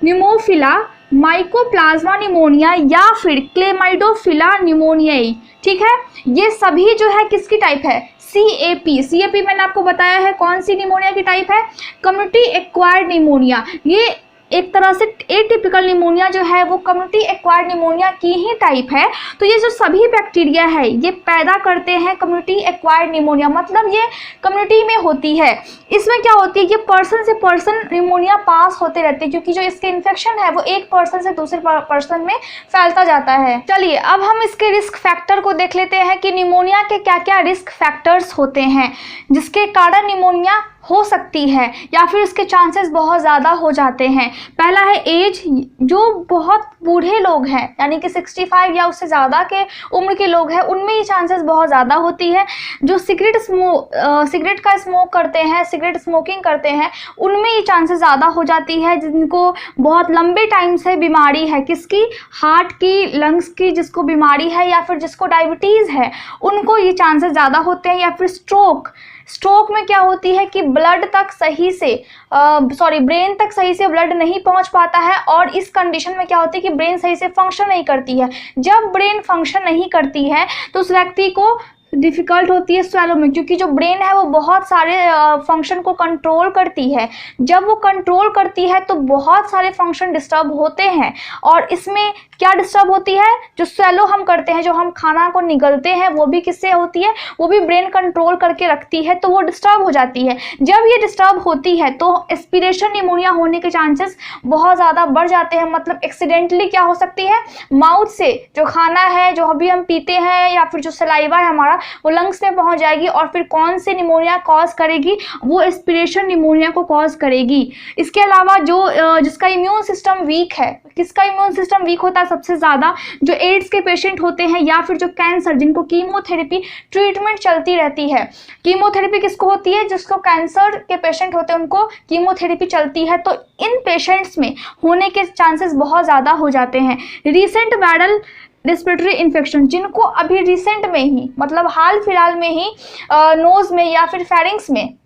न्यूमोफिला, माइकोप्लाज्मा निमोनिया या फिर क्लेमाइडोफिला निमोनियाई। ठीक है, ये सभी जो है किसकी टाइप है? CAP मैंने आपको बताया है कौन सी निमोनिया की टाइप है? Community acquired pneumonia. ये एक तरह से एटिपिकल निमोनिया जो है वो कम्युनिटी एक्वायर्ड निमोनिया की ही टाइप है। तो ये जो सभी बैक्टीरिया है ये पैदा करते हैं कम्युनिटी एक्वायर्ड निमोनिया, मतलब ये कम्युनिटी में होती है। इसमें क्या होती है? ये पर्सन से पर्सन निमोनिया पास होते रहते हैं, क्योंकि जो इसके इन्फेक्शन है वो एक पर्सन से दूसरे पर्सन में फैलता जाता है। चलिए अब हम इसके रिस्क फैक्टर को देख लेते हैं कि निमोनिया के क्या क्या रिस्क फैक्टर्स होते हैं जिसके कारण निमोनिया हो सकती है या फिर उसके चांसेस बहुत ज़्यादा हो जाते हैं। पहला है एज। जो बहुत बूढ़े लोग हैं यानी कि 65 या उससे ज़्यादा के उम्र के लोग हैं उनमें ये चांसेस बहुत ज़्यादा होती है। जो सिगरेट का स्मोक करते हैं, सिगरेट स्मोकिंग करते हैं, उनमें ये चांसेस ज़्यादा हो जाती है। जिनको बहुत लंबे टाइम से बीमारी है, किसकी? हार्ट की, लंग्स की जिसको बीमारी है या फिर जिसको डायबिटीज़ है, उनको ये चांसेस ज़्यादा होते हैं। या फिर स्ट्रोक में क्या होती है कि ब्रेन तक सही से ब्लड नहीं पहुंच पाता है, और इस कंडीशन में क्या होती है कि ब्रेन सही से फंक्शन नहीं करती है। जब ब्रेन फंक्शन नहीं करती है तो उस व्यक्ति को डिफ़िकल्ट होती है स्वेलो में, क्योंकि जो ब्रेन है वो बहुत सारे फंक्शन को कंट्रोल करती है। जब वो कंट्रोल करती है तो बहुत सारे फंक्शन डिस्टर्ब होते हैं, और इसमें क्या डिस्टर्ब होती है? जो स्वेलो हम करते हैं, जो हम खाना को निगलते हैं, वो भी किससे होती है? वो भी ब्रेन कंट्रोल करके रखती है, तो वो डिस्टर्ब हो जाती है। जब ये डिस्टर्ब होती है तो एस्पिरेशन निमोनिया होने के चांसेस बहुत ज़्यादा बढ़ जाते हैं। मतलब एक्सीडेंटली क्या हो सकती है? माउथ से जो खाना है, जो अभी हम पीते हैं, या फिर जो सलाइवा है हमारा, वो लंग्स में पहुंच जाएगी और फिर कौन से निमोनिया कॉज करेगी? वो एस्पिरेशन निमोनिया को कॉज करेगी। इसके अलावा जिसका इम्यून सिस्टम वीक है, किसका इम्यून सिस्टम वीक होता है सबसे ज़्यादा? जो एड्स के पेशेंट होते हैं या फिर जो कैंसर, जिनको कीमोथेरेपी ट्रीटमेंट चलती रहती है। कीमोथेरेपी किसको होती है? जिसको कैंसर के पेशेंट होते हैं उनको कीमोथेरेपी चलती है। तो इन पेशेंट्स में होने के चांसेस बहुत ज़्यादा हो जाते हैं। रिसेंट वायरल रेस्पिरेटरी इन्फेक्शन, जिनको अभी रिसेंट में ही मतलब हाल फिलहाल में ही नोज में या फिर फेरिंग्स में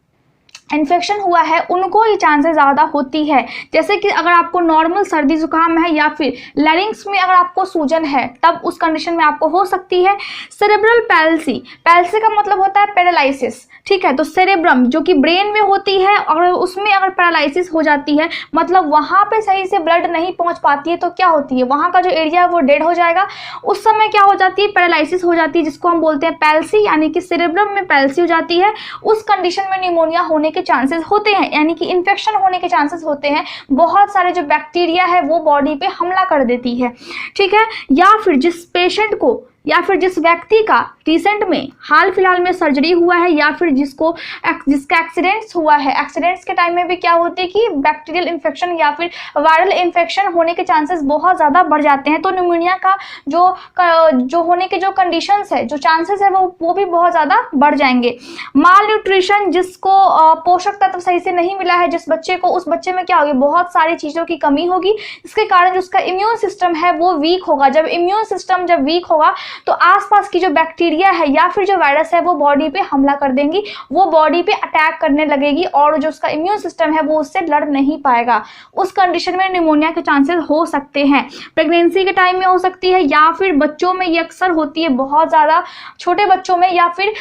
इन्फेक्शन हुआ है, उनको ये चांसेस ज़्यादा होती है। जैसे कि अगर आपको नॉर्मल सर्दी जुकाम है या फिर लैरिंग्स में अगर आपको सूजन है, तब उस कंडीशन में आपको हो सकती है। सेरेब्रल पैल्सी, पैल्सी का मतलब होता है पैरालिसिस, ठीक है। तो सेरेब्रम जो कि ब्रेन में होती है और उसमें अगर पैरालिसिस हो जाती है, मतलब वहाँ पे सही से ब्लड नहीं पहुँच पाती है, तो क्या होती है, वहाँ का जो एरिया है वो डेड हो जाएगा। उस समय क्या हो जाती है, पैरालिसिस हो जाती है, जिसको हम बोलते हैं पैल्सी, यानी कि सेरेब्रम में पैल्सी हो जाती है। उस कंडीशन में निमोनिया होने के चांसेस होते हैं, यानी कि इन्फेक्शन होने के चांसेस होते हैं। बहुत सारे जो बैक्टीरिया है वो बॉडी पे हमला कर देती है, ठीक है। या फिर जिस पेशेंट को या फिर जिस व्यक्ति का रिसेंट में हाल फिलहाल में सर्जरी हुआ है या फिर जिसका एक्सीडेंट्स हुआ है, एक्सीडेंट्स के टाइम में भी क्या होती है कि बैक्टीरियल इन्फेक्शन या फिर वायरल इन्फेक्शन होने के चांसेस बहुत ज़्यादा बढ़ जाते हैं। तो निमोनिया का जो होने के जो कंडीशंस है, जो चांसेस है वो भी बहुत ज़्यादा बढ़ जाएंगे। माल न्यूट्रिशन, जिसको पोषक तत्व सही से नहीं मिला है जिस बच्चे को, उस बच्चे में क्या होगी, बहुत सारी चीज़ों की कमी होगी, इसके कारण जो उसका इम्यून सिस्टम है वो वीक होगा। जब इम्यून सिस्टम जब वीक होगा तो आसपास की जो बैक्टीरिया है या फिर जो वायरस है वो बॉडी पे हमला कर देंगी, वो बॉडी पे अटैक करने लगेगी और जो उसका इम्यून सिस्टम है वो उससे लड़ नहीं पाएगा। उस कंडीशन में निमोनिया के चांसेस हो सकते हैं। प्रेगनेंसी के टाइम में हो सकती है या फिर बच्चों में ये अक्सर होती है, बहुत ज़्यादा छोटे बच्चों में या फिर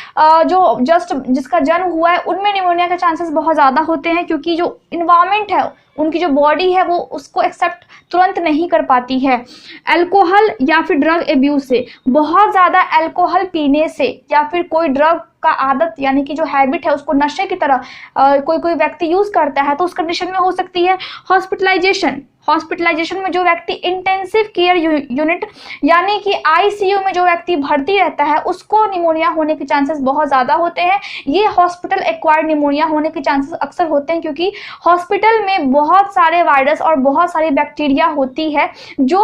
जो जस्ट जिसका जन्म हुआ है उनमें निमोनिया के चांसेस बहुत ज़्यादा होते हैं, क्योंकि जो इन्वायरमेंट है, उनकी जो बॉडी है वो उसको एक्सेप्ट तुरंत नहीं कर पाती है। अल्कोहल या फिर ड्रग एब्यूज से, बहुत ज़्यादा अल्कोहल पीने से या फिर कोई ड्रग का आदत यानी कि जो हैबिट है उसको नशे की तरह कोई व्यक्ति यूज़ करता है, तो उस कंडीशन में हो सकती है। हॉस्पिटलाइजेशन में जो व्यक्ति इंटेंसिव केयर यूनिट यानी कि आईसीयू में जो व्यक्ति भर्ती रहता है, उसको निमोनिया होने के चांसेस बहुत ज़्यादा होते हैं। ये हॉस्पिटल एक्वायर्ड निमोनिया होने के चांसेस अक्सर होते हैं, क्योंकि हॉस्पिटल में बहुत सारे वायरस और बहुत सारी बैक्टीरिया होती है जो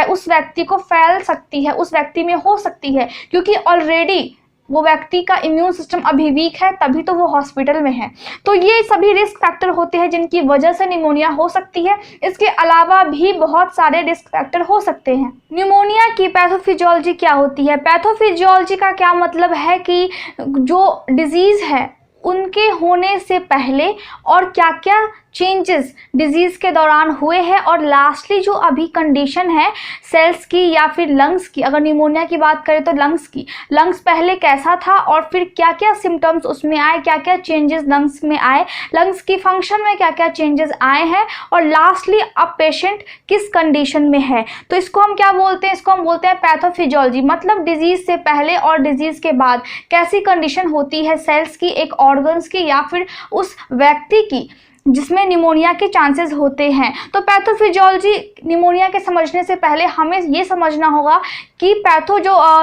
उस व्यक्ति को फैल सकती है, उस व्यक्ति में हो सकती है, क्योंकि ऑलरेडी वो व्यक्ति का इम्यून सिस्टम अभी वीक है, तभी तो वो हॉस्पिटल में है। तो ये सभी रिस्क फैक्टर होते हैं जिनकी वजह से निमोनिया हो सकती है। इसके अलावा भी बहुत सारे रिस्क फैक्टर हो सकते हैं। निमोनिया की पैथोफिजियोलॉजी क्या होती है? पैथोफिजियोलॉजी का क्या मतलब है कि जो डिजीज़ है उनके होने से पहले और क्या क्या चेंजेस डिजीज़ के दौरान हुए हैं, और लास्टली जो अभी कंडीशन है सेल्स की या फिर लंग्स की, अगर निमोनिया की बात करें तो लंग्स पहले कैसा था और फिर क्या क्या सिम्टम्स उसमें आए, क्या क्या चेंजेस लंग्स में आए, लंग्स की फंक्शन में क्या क्या चेंजेस आए हैं, और लास्टली अब पेशेंट किस कंडीशन में है। तो इसको हम क्या बोलते हैं? इसको हम बोलते हैं पैथोफिजियोलॉजी। मतलब डिजीज़ से पहले और डिजीज़ के बाद कैसी कंडीशन होती है सेल्स की, एक ऑर्गन्स की या फिर उस व्यक्ति की जिसमें निमोनिया के चांसेस होते हैं। तो पैथोफिजियोलॉजी निमोनिया के समझने से पहले हमें ये समझना होगा कि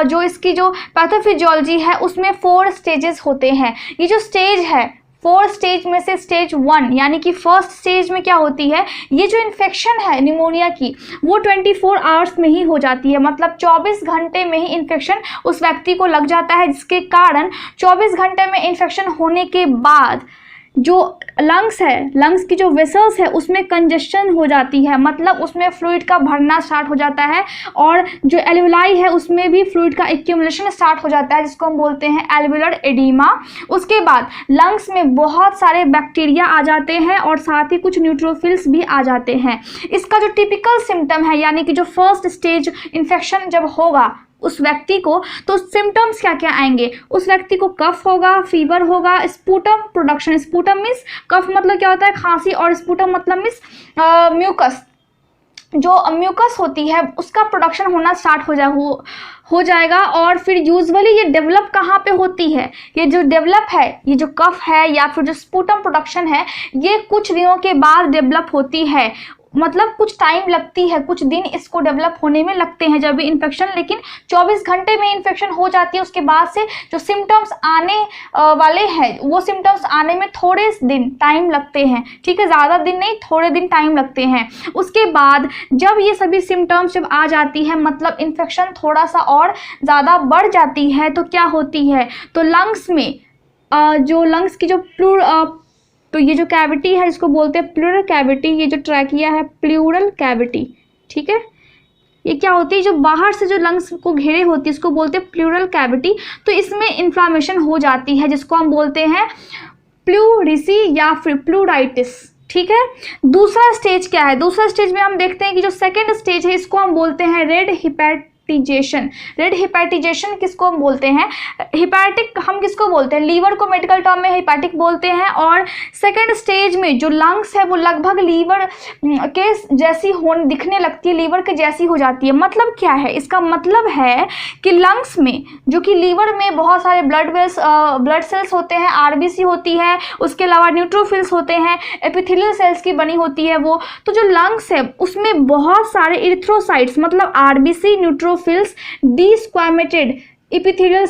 जो इसकी जो पैथोफिजियोलॉजी है उसमें 4 स्टेजेस होते हैं। ये जो स्टेज है 4 स्टेज में से स्टेज 1 यानी कि फर्स्ट स्टेज में क्या होती है, ये जो इन्फेक्शन है निमोनिया की वो 24 आवर्स में ही हो जाती है। मतलब 24 घंटे में ही इन्फेक्शन उस व्यक्ति को लग जाता है, जिसके कारण 24 घंटे में इन्फेक्शन होने के बाद जो लंग्स है, लंग्स की जो वेसल्स है उसमें कंजेशन हो जाती है, मतलब उसमें फ्लूइड का भरना स्टार्ट हो जाता है, और जो एल्वुलाई है उसमें भी फ्लूइड का एक्यूमुलेशन स्टार्ट हो जाता है, जिसको हम बोलते हैं एल्वुलर एडिमा। उसके बाद लंग्स में बहुत सारे बैक्टीरिया आ जाते हैं और साथ ही कुछ न्यूट्रोफिल्स भी आ जाते हैं। इसका जो टिपिकल सिम्टम है यानी कि जो फर्स्ट स्टेज इन्फेक्शन जब होगा उस व्यक्ति को, तो सिम्टम्स क्या क्या आएंगे? उस व्यक्ति को कफ होगा, फीवर होगा, स्पूटम प्रोडक्शन, स्पूटम मीन्स कफ मतलब क्या होता है खांसी, और स्पूटम मतलब मीन्स म्यूकस, जो म्यूकस होती है उसका प्रोडक्शन होना स्टार्ट हो जाएगा। और फिर यूजुअली ये डेवलप कहाँ पे होती है? ये जो डेवलप है, ये जो कफ है या फिर जो स्पूटम प्रोडक्शन है, ये कुछ दिनों के बाद डेवलप होती है, मतलब कुछ टाइम लगती है, कुछ दिन इसको डेवलप होने में लगते हैं जब भी इन्फेक्शन, लेकिन 24 घंटे में इन्फेक्शन हो जाती है। उसके बाद से जो सिम्टम्स आने वाले हैं वो सिम्टम्स आने में थोड़े दिन टाइम लगते हैं, ठीक है, ज़्यादा दिन नहीं, थोड़े दिन टाइम लगते हैं। उसके बाद जब ये सभी सिम्टम्स जब आ जाती है, मतलब इन्फेक्शन थोड़ा सा और ज़्यादा बढ़ जाती है, तो क्या होती है, तो लंग्स में जो लंग्स की जो तो ये जो कैविटी है इसको बोलते हैं प्लूरल कैविटी, ये जो ट्रैकिया है प्लूरल कैविटी, ठीक है, ये क्या होती है, जो बाहर से जो लंग्स को घेरे होती है इसको बोलते हैं प्लूरल कैविटी। तो इसमें इन्फ्लामेशन हो जाती है जिसको हम बोलते हैं प्लूरिसी या फिर प्लूराइटिस। ठीक है, दूसरा स्टेज क्या है, दूसरा स्टेज में हम देखते हैं कि जो सेकेंड स्टेज है इसको हम बोलते हैं रेड हिपैटिजेशन। रेड हिपैटिजेशन किसको हम बोलते हैं, हिपैटिक हम किसको बोलते हैं, लीवर को मेडिकल टर्म में हिपैटिक बोलते हैं। और सेकेंड स्टेज में जो लंग्स है वो लगभग लीवर के जैसी दिखने लगती है, लीवर के जैसी हो जाती है। मतलब क्या है, इसका मतलब है कि लंग्स में जो कि लीवर में बहुत सारे ब्लड सेल्स होते हैं, आरबीसी होती है, उसके अलावा न्यूट्रोफिल्स होते हैं, एपिथेलियल सेल्स की बनी होती है वो। तो जो लंग्स है उसमें बहुत सारे इरिथ्रोसाइट्स मतलब आरबीसी, न्यूट्रोफिल्स, डिस्क्वामेटेड एपिथेलियल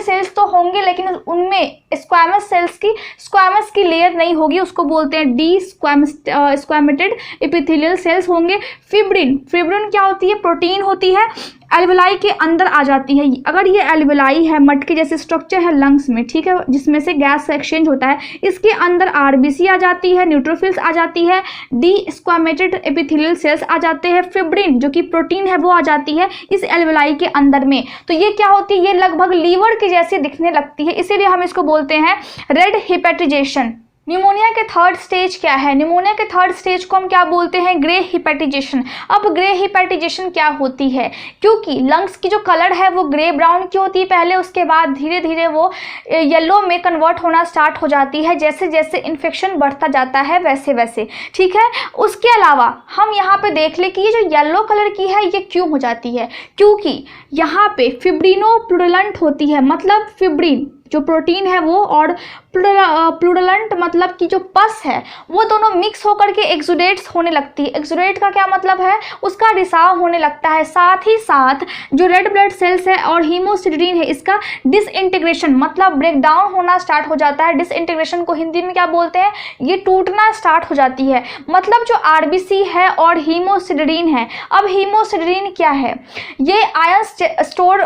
सेल्स तो होंगे लेकिन उनमें स्क्वामस की लेयर नहीं होगी, उसको बोलते हैं डिस्क्वामेटेड एपिथेलियल सेल्स होंगे। फिब्रिन क्या होती है, प्रोटीन होती है, एल्वेलाई के अंदर आ जाती है। अगर ये एल्वेलाई है, मटके जैसे स्ट्रक्चर है लंग्स में, ठीक है, जिसमें से गैस एक्सचेंज होता है, इसके अंदर आरबीसी आ जाती है, न्यूट्रोफिल्स आ जाती है, डी एपिथेलियल सेल्स आ जाते हैं, फिब्रिन जो कि प्रोटीन है वो आ जाती है इस एल्वेलाई के अंदर में। तो ये क्या होती है, ये लगभग लीवर के जैसी दिखने लगती है, इसीलिए हम इसको बोलते हैं रेड हिपैटिजेशन। न्यूमोनिया के थर्ड स्टेज क्या है, न्यूमोनिया के थर्ड स्टेज को हम क्या बोलते हैं, ग्रे हिपैटिजेशन। अब ग्रे हिपैटिजेशन क्या होती है, क्योंकि लंग्स की जो कलर है वो ग्रे ब्राउन की होती है पहले, उसके बाद धीरे धीरे वो येलो में कन्वर्ट होना स्टार्ट हो जाती है जैसे जैसे इन्फेक्शन बढ़ता जाता है वैसे वैसे। ठीक है, उसके अलावा हम यहाँ पे देख ले कि ये जो येलो कलर की है ये क्यों हो जाती है, क्योंकि यहाँ पे फिब्रिनोप्लूरलेंट होती है, मतलब फिब्रिन जो प्रोटीन है वो और प्लूरलेंट मतलब कि जो पस है वो दोनों मिक्स होकर के एक्सुडेट्स होने लगती है। एक्सुडेट का क्या मतलब है, उसका रिसाव होने लगता है। साथ ही साथ जो रेड ब्लड सेल्स है और हीमोसिडेरिन है इसका डिसइंटीग्रेशन मतलब ब्रेक डाउन होना स्टार्ट हो जाता है। डिसइंटीग्रेशन को हिंदी में क्या बोलते हैं, ये टूटना स्टार्ट हो जाती है। मतलब जो आरबीसी है और हीमोसिडेरिन है, अब हीमोसिडेरिन क्या है, ये आयन स्टोर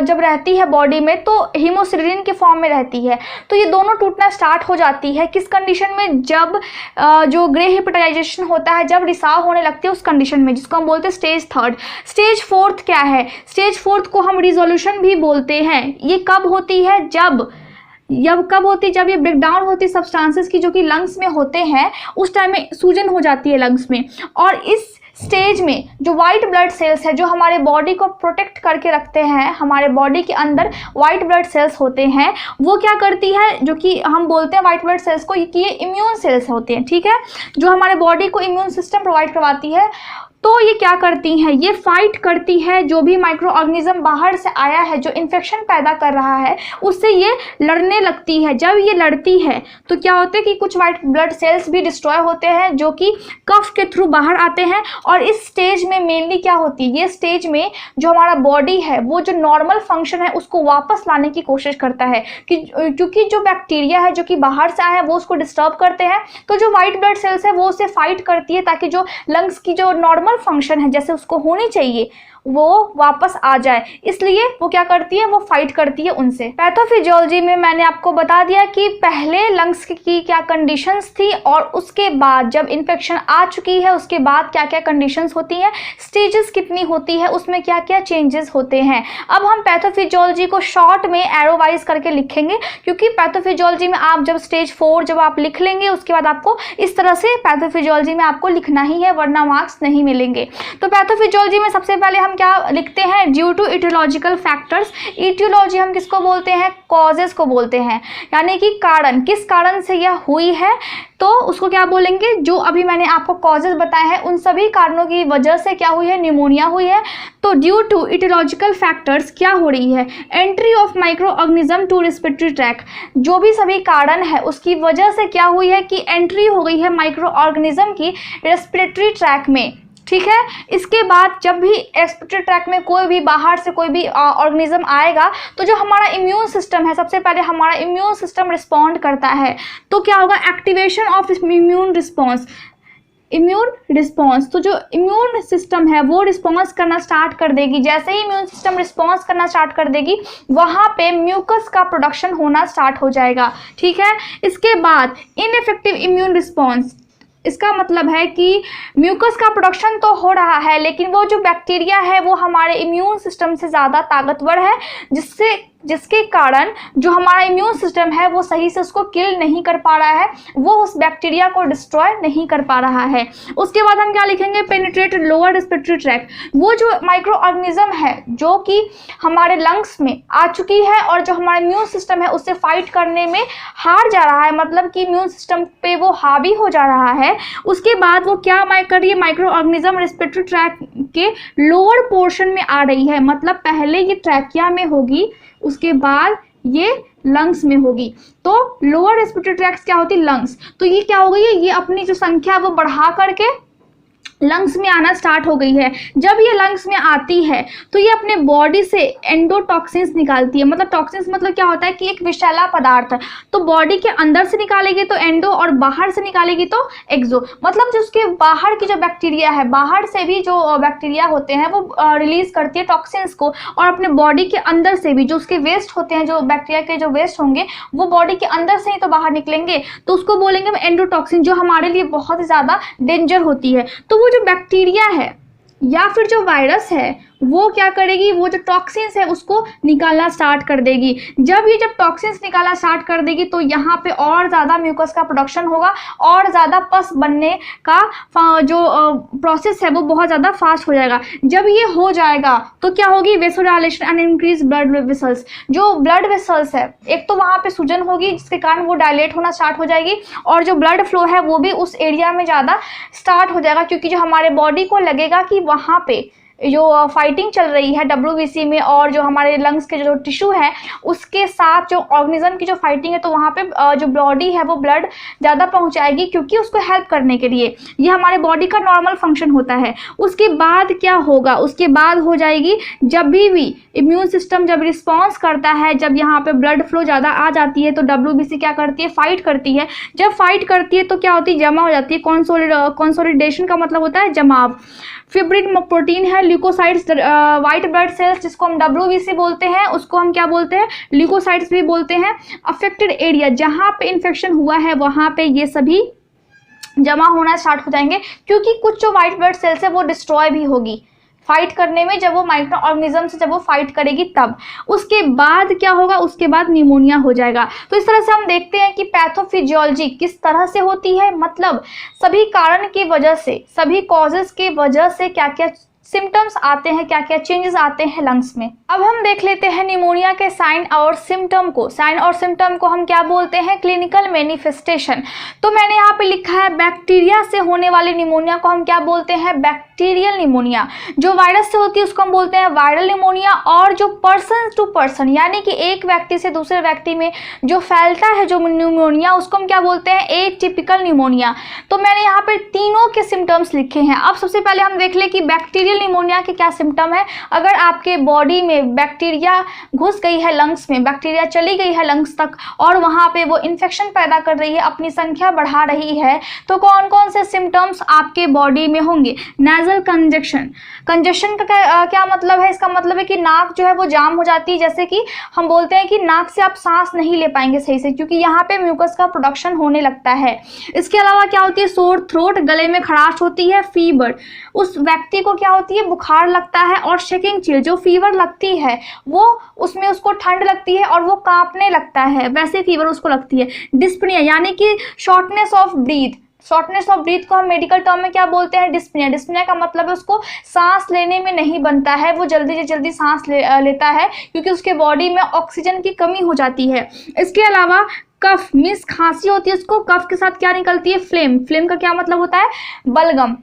जब रहती है बॉडी में तो हीमोसिडेरिन के फॉर्म में रहती है, तो ये दोनों टूटना स्टार्ट हो जाती है। किस कंडीशन में, जब जो ग्रे हिपैटिजेशन होता है, जब रिसाव होने लगती है उस कंडीशन में, जिसको हम बोलते हैं स्टेज थर्ड। स्टेज फोर्थ क्या है, स्टेज फोर्थ को हम रिजोल्यूशन भी बोलते हैं। ये कब होती है, जब ये ब्रेकडाउन होती है सब्सटेंसेस की जो कि लंग्स में होते हैं, उस टाइम में सूजन हो जाती है लंग्स में। और इस स्टेज में जो वाइट ब्लड सेल्स है जो हमारे बॉडी को प्रोटेक्ट करके रखते हैं, हमारे बॉडी के अंदर वाइट ब्लड सेल्स होते हैं, वो क्या करती है, जो कि हम बोलते हैं वाइट ब्लड सेल्स को कि ये इम्यून सेल्स होते हैं, ठीक है, जो हमारे बॉडी को इम्यून सिस्टम प्रोवाइड करवाती है। तो ये क्या करती हैं, ये फाइट करती है जो भी माइक्रो ऑर्गेनिज्म बाहर से आया है जो इन्फेक्शन पैदा कर रहा है, उससे ये लड़ने लगती है। जब ये लड़ती है तो क्या होता है कि कुछ वाइट ब्लड सेल्स भी डिस्ट्रॉय होते हैं जो कि कफ के थ्रू बाहर आते हैं। और इस स्टेज में मेनली क्या होती है, ये स्टेज में जो हमारा बॉडी है वो जो नॉर्मल फंक्शन है उसको वापस लाने की कोशिश करता है, क्योंकि जो बैक्टीरिया है जो कि बाहर से आए हैं वो उसको डिस्टर्ब करते हैं। तो जो वाइट ब्लड सेल्स है वो उसे फाइट करती है ताकि जो लंग्स की जो नॉर्मल फंक्शन है जैसे उसको होनी चाहिए वो वापस आ जाए, इसलिए वो क्या करती है, वो फाइट करती है उनसे। पैथोफिजियोलॉजी में मैंने आपको बता दिया कि पहले लंग्स की क्या कंडीशंस थी और उसके बाद जब इन्फेक्शन आ चुकी है उसके बाद क्या क्या कंडीशंस होती हैं, स्टेजेस कितनी होती है, उसमें क्या क्या चेंजेस होते हैं। अब हम पैथोफिजियोलॉजी को शॉर्ट में एरो वाइज करके लिखेंगे, क्योंकि पैथोफिजियोलॉजी में आप जब स्टेज 4 जब आप लिख लेंगे उसके बाद आपको इस तरह से पैथोफिजियोलॉजी में आपको लिखना ही है, वरना मार्क्स नहीं मिलेंगे। तो पैथोफिजियोलॉजी में सबसे पहले हम क्या लिखते हैं, due to etiological factors. Etiology हम किसको बोलते हैं, कॉजेस को बोलते हैं, यानी कि कारण, किस कारण से यह हुई है तो उसको क्या बोलेंगे, जो अभी मैंने आपको कॉजेस बताए हैं उन सभी कारणों की वजह से क्या हुई है, निमोनिया हुई है। तो ड्यू टू इटियोलॉजिकल फैक्टर्स क्या हो रही है, entry of microorganism to respiratory tract, जो भी सभी कारण है उसकी वजह से क्या हुई है कि एंट्री हो गई है माइक्रो ऑर्गेनिज्म की रेस्पिरेटरी ट्रैक में। ठीक है, इसके बाद जब भी रेस्पिरेटरी ट्रैक में कोई भी बाहर से कोई भी ऑर्गेनिज्म आएगा तो जो हमारा इम्यून सिस्टम है, सबसे पहले हमारा इम्यून सिस्टम रिस्पॉन्ड करता है। तो क्या होगा, एक्टिवेशन ऑफ इम्यून रिस्पॉन्स। तो जो इम्यून सिस्टम है वो रिस्पॉन्स करना स्टार्ट कर देगी। जैसे ही इम्यून सिस्टम रिस्पॉन्स करना स्टार्ट कर देगी वहाँ पे म्यूकस का प्रोडक्शन होना स्टार्ट हो जाएगा। ठीक है, इसके बाद इनइफेक्टिव इम्यून रिस्पॉन्स, इसका मतलब है कि म्यूकस का प्रोडक्शन तो हो रहा है, लेकिन वो जो बैक्टीरिया है वो हमारे इम्यून सिस्टम से ज़्यादा ताकतवर है, जिसके कारण जो हमारा इम्यून सिस्टम है वो सही से उसको किल नहीं कर पा रहा है, वो उस बैक्टीरिया को डिस्ट्रॉय नहीं कर पा रहा है। उसके बाद हम क्या लिखेंगे, पेनिट्रेट लोअर रेस्पिरेटरी ट्रैक्ट। वो जो माइक्रो ऑर्गेनिज्म है जो कि हमारे लंग्स में आ चुकी है और जो हमारा इम्यून सिस्टम है उससे फाइट करने में हार जा रहा है, मतलब कि इम्यून सिस्टम पे वो हावी हो जा रहा है, उसके बाद वो क्या कर रही है, माइक्रो ऑर्गेनिज्म रेस्पिरेटरी ट्रैक्ट के लोअर पोर्शन में आ रही है। मतलब पहले ये ट्रैकिया में होगी, उसके बाद ये लंग्स में होगी। तो लोअर रेस्पिरेटरी ट्रैक्ट क्या होती है, लंग्स। तो ये क्या हो गई है, ये अपनी जो संख्या वो बढ़ा करके लंग्स में आना स्टार्ट हो गई है। जब ये लंग्स में आती है तो ये अपने बॉडी से एंडोटॉक्सिन्स निकालती है। मतलब टॉक्सिन्स मतलब क्या होता है कि एक विषैला पदार्थ, तो बॉडी के अंदर से निकालेगी तो एंडो और बाहर से निकालेगी तो एक्सो। मतलब जो उसके बाहर की जो बैक्टीरिया है, बाहर से भी जो बैक्टीरिया होते हैं वो रिलीज करती है टॉक्सिन्स को, और अपने बॉडी के अंदर से भी जो उसके वेस्ट होते हैं, जो बैक्टीरिया के जो वेस्ट होंगे वो बॉडी के अंदर से ही तो बाहर निकलेंगे, तो उसको बोलेंगे एंडोटॉक्सिन, जो हमारे लिए बहुत ही ज़्यादा डेंजर होती है। तो वो जो बैक्टीरिया है या फिर जो वायरस है वो क्या करेगी, वो जो टॉक्सिन्स है उसको निकालना स्टार्ट कर देगी। जब टॉक्सिन्स निकालना स्टार्ट कर देगी तो यहाँ पे और ज़्यादा म्यूकस का प्रोडक्शन होगा और ज़्यादा पस बनने का जो प्रोसेस है वो बहुत ज़्यादा फास्ट हो जाएगा। जब ये हो जाएगा तो क्या होगी, vasodilation and increase blood vessels. जो ब्लड वेसल्स है, एक तो वहाँ पे सूजन होगी जिसके कारण वो डायलेट होना स्टार्ट हो जाएगी, और जो ब्लड फ्लो है वो भी उस एरिया में ज़्यादा स्टार्ट हो जाएगा, क्योंकि जो हमारे बॉडी को लगेगा कि वहाँ पे जो फाइटिंग चल रही है WBC में और जो हमारे लंग्स के जो टिश्यू है उसके साथ जो ऑर्गेनिज्म की जो फाइटिंग है, तो वहाँ पे जो बॉडी है वो ब्लड ज़्यादा पहुँचाएगी, क्योंकि उसको हेल्प करने के लिए। ये हमारे बॉडी का नॉर्मल फंक्शन होता है। उसके बाद क्या होगा, उसके बाद हो जाएगी जब भी इम्यून सिस्टम जब रिस्पॉन्स करता है, जब यहाँ पे ब्लड फ्लो ज़्यादा आ जाती है तो WBC क्या करती है, फाइट करती है। जब फाइट करती है तो क्या होती है, जमा हो जाती है। कंसोलिडेशन का मतलब होता है जमाव। फिब्रिन प्रोटीन है, ल्यूकोसाइट्स, वाइट ब्लड सेल्स जिसको हम WBC बोलते हैं उसको हम क्या बोलते हैं, ल्यूकोसाइट्स भी बोलते हैं। अफेक्टेड एरिया, जहाँ पे इन्फेक्शन हुआ है वहाँ पे ये सभी जमा होना स्टार्ट हो जाएंगे, क्योंकि कुछ जो वाइट ब्लड सेल्स है वो डिस्ट्रॉय भी होगी फाइट करने में, जब वो माइक्रो ऑर्गेनिज्म से जब वो फाइट करेगी तब। उसके बाद क्या होगा, उसके बाद निमोनिया हो जाएगा। तो इस तरह से हम देखते हैं कि पैथोफिजियोलॉजी किस तरह से होती है, मतलब सभी कारण की वजह से, सभी कॉजेस की वजह से क्या क्या सिम्टम्स आते हैं, क्या क्या चेंजेस आते हैं लंग्स में। अब हम देख लेते हैं निमोनिया के साइन और सिम्टम को। साइन और सिम्टम को हम क्या बोलते हैं, क्लिनिकल मैनिफेस्टेशन। तो मैंने यहाँ पे लिखा है बैक्टीरिया से होने वाली निमोनिया को हम क्या बोलते हैं, बैक्टीरियल निमोनिया। जो वायरस से होती है उसको हम बोलते हैं वायरल निमोनिया, और जो पर्सन टू पर्सन यानी कि एक व्यक्ति से दूसरे व्यक्ति में जो फैलता है जो निमोनिया, उसको हम क्या बोलते हैं, एटिपिकल निमोनिया। तो मैंने यहाँ पे तीनों के सिम्टम्स लिखे हैं। अब सबसे पहले हम देख ले कि बैक्टीरियल निमोनिया के क्या सिम्टम है। अगर आपके बॉडी में बैक्टीरिया घुस गई है लंग्स में, बैक्टीरिया चली गई है लंग्स तक और वहाँ पे वो इन्फेक्शन पैदा कर रही है, अपनी संख्या बढ़ा रही है, तो कौन कौन से सिम्टम्स आपके बॉडी में होंगे। नेजल कंजेशन, कंजेशन का क्या मतलब है, इसका मतलब है कि नाक जो है वो जाम हो जाती है। जैसे कि हम बोलते हैं कि नाक से आप सांस नहीं ले पाएंगे सही से, क्योंकि यहाँ पे म्यूकस का प्रोडक्शन होने लगता है। इसके अलावा क्या होती है, सोर थ्रोट, गले में खराश होती है। फीवर, उस व्यक्ति को क्या होती है, बुखार लगता है। और शेकिंग चिल, जो फीवर लगती है वो उसमें उसको ठंड लगती है और वो कांपने लगता है, वैसे फीवर उसको लगती है। डिस्पनिया यानी कि shortness of breath, shortness of breath को हम मेडिकल टर्म में क्या बोलते हैं, डिस्पनिया। डिस्पनिया का मतलब है उसको सांस लेने में नहीं बनता है, वो जल्दी से जल्दी सांस लेता है क्योंकि उसके बॉडी में ऑक्सीजन की कमी हो जाती है। इसके अलावा कफ मीन्स खांसी होती है, उसको कफ के साथ क्या निकलती है, फ्लेम। फ्लेम का क्या मतलब होता है, बलगम।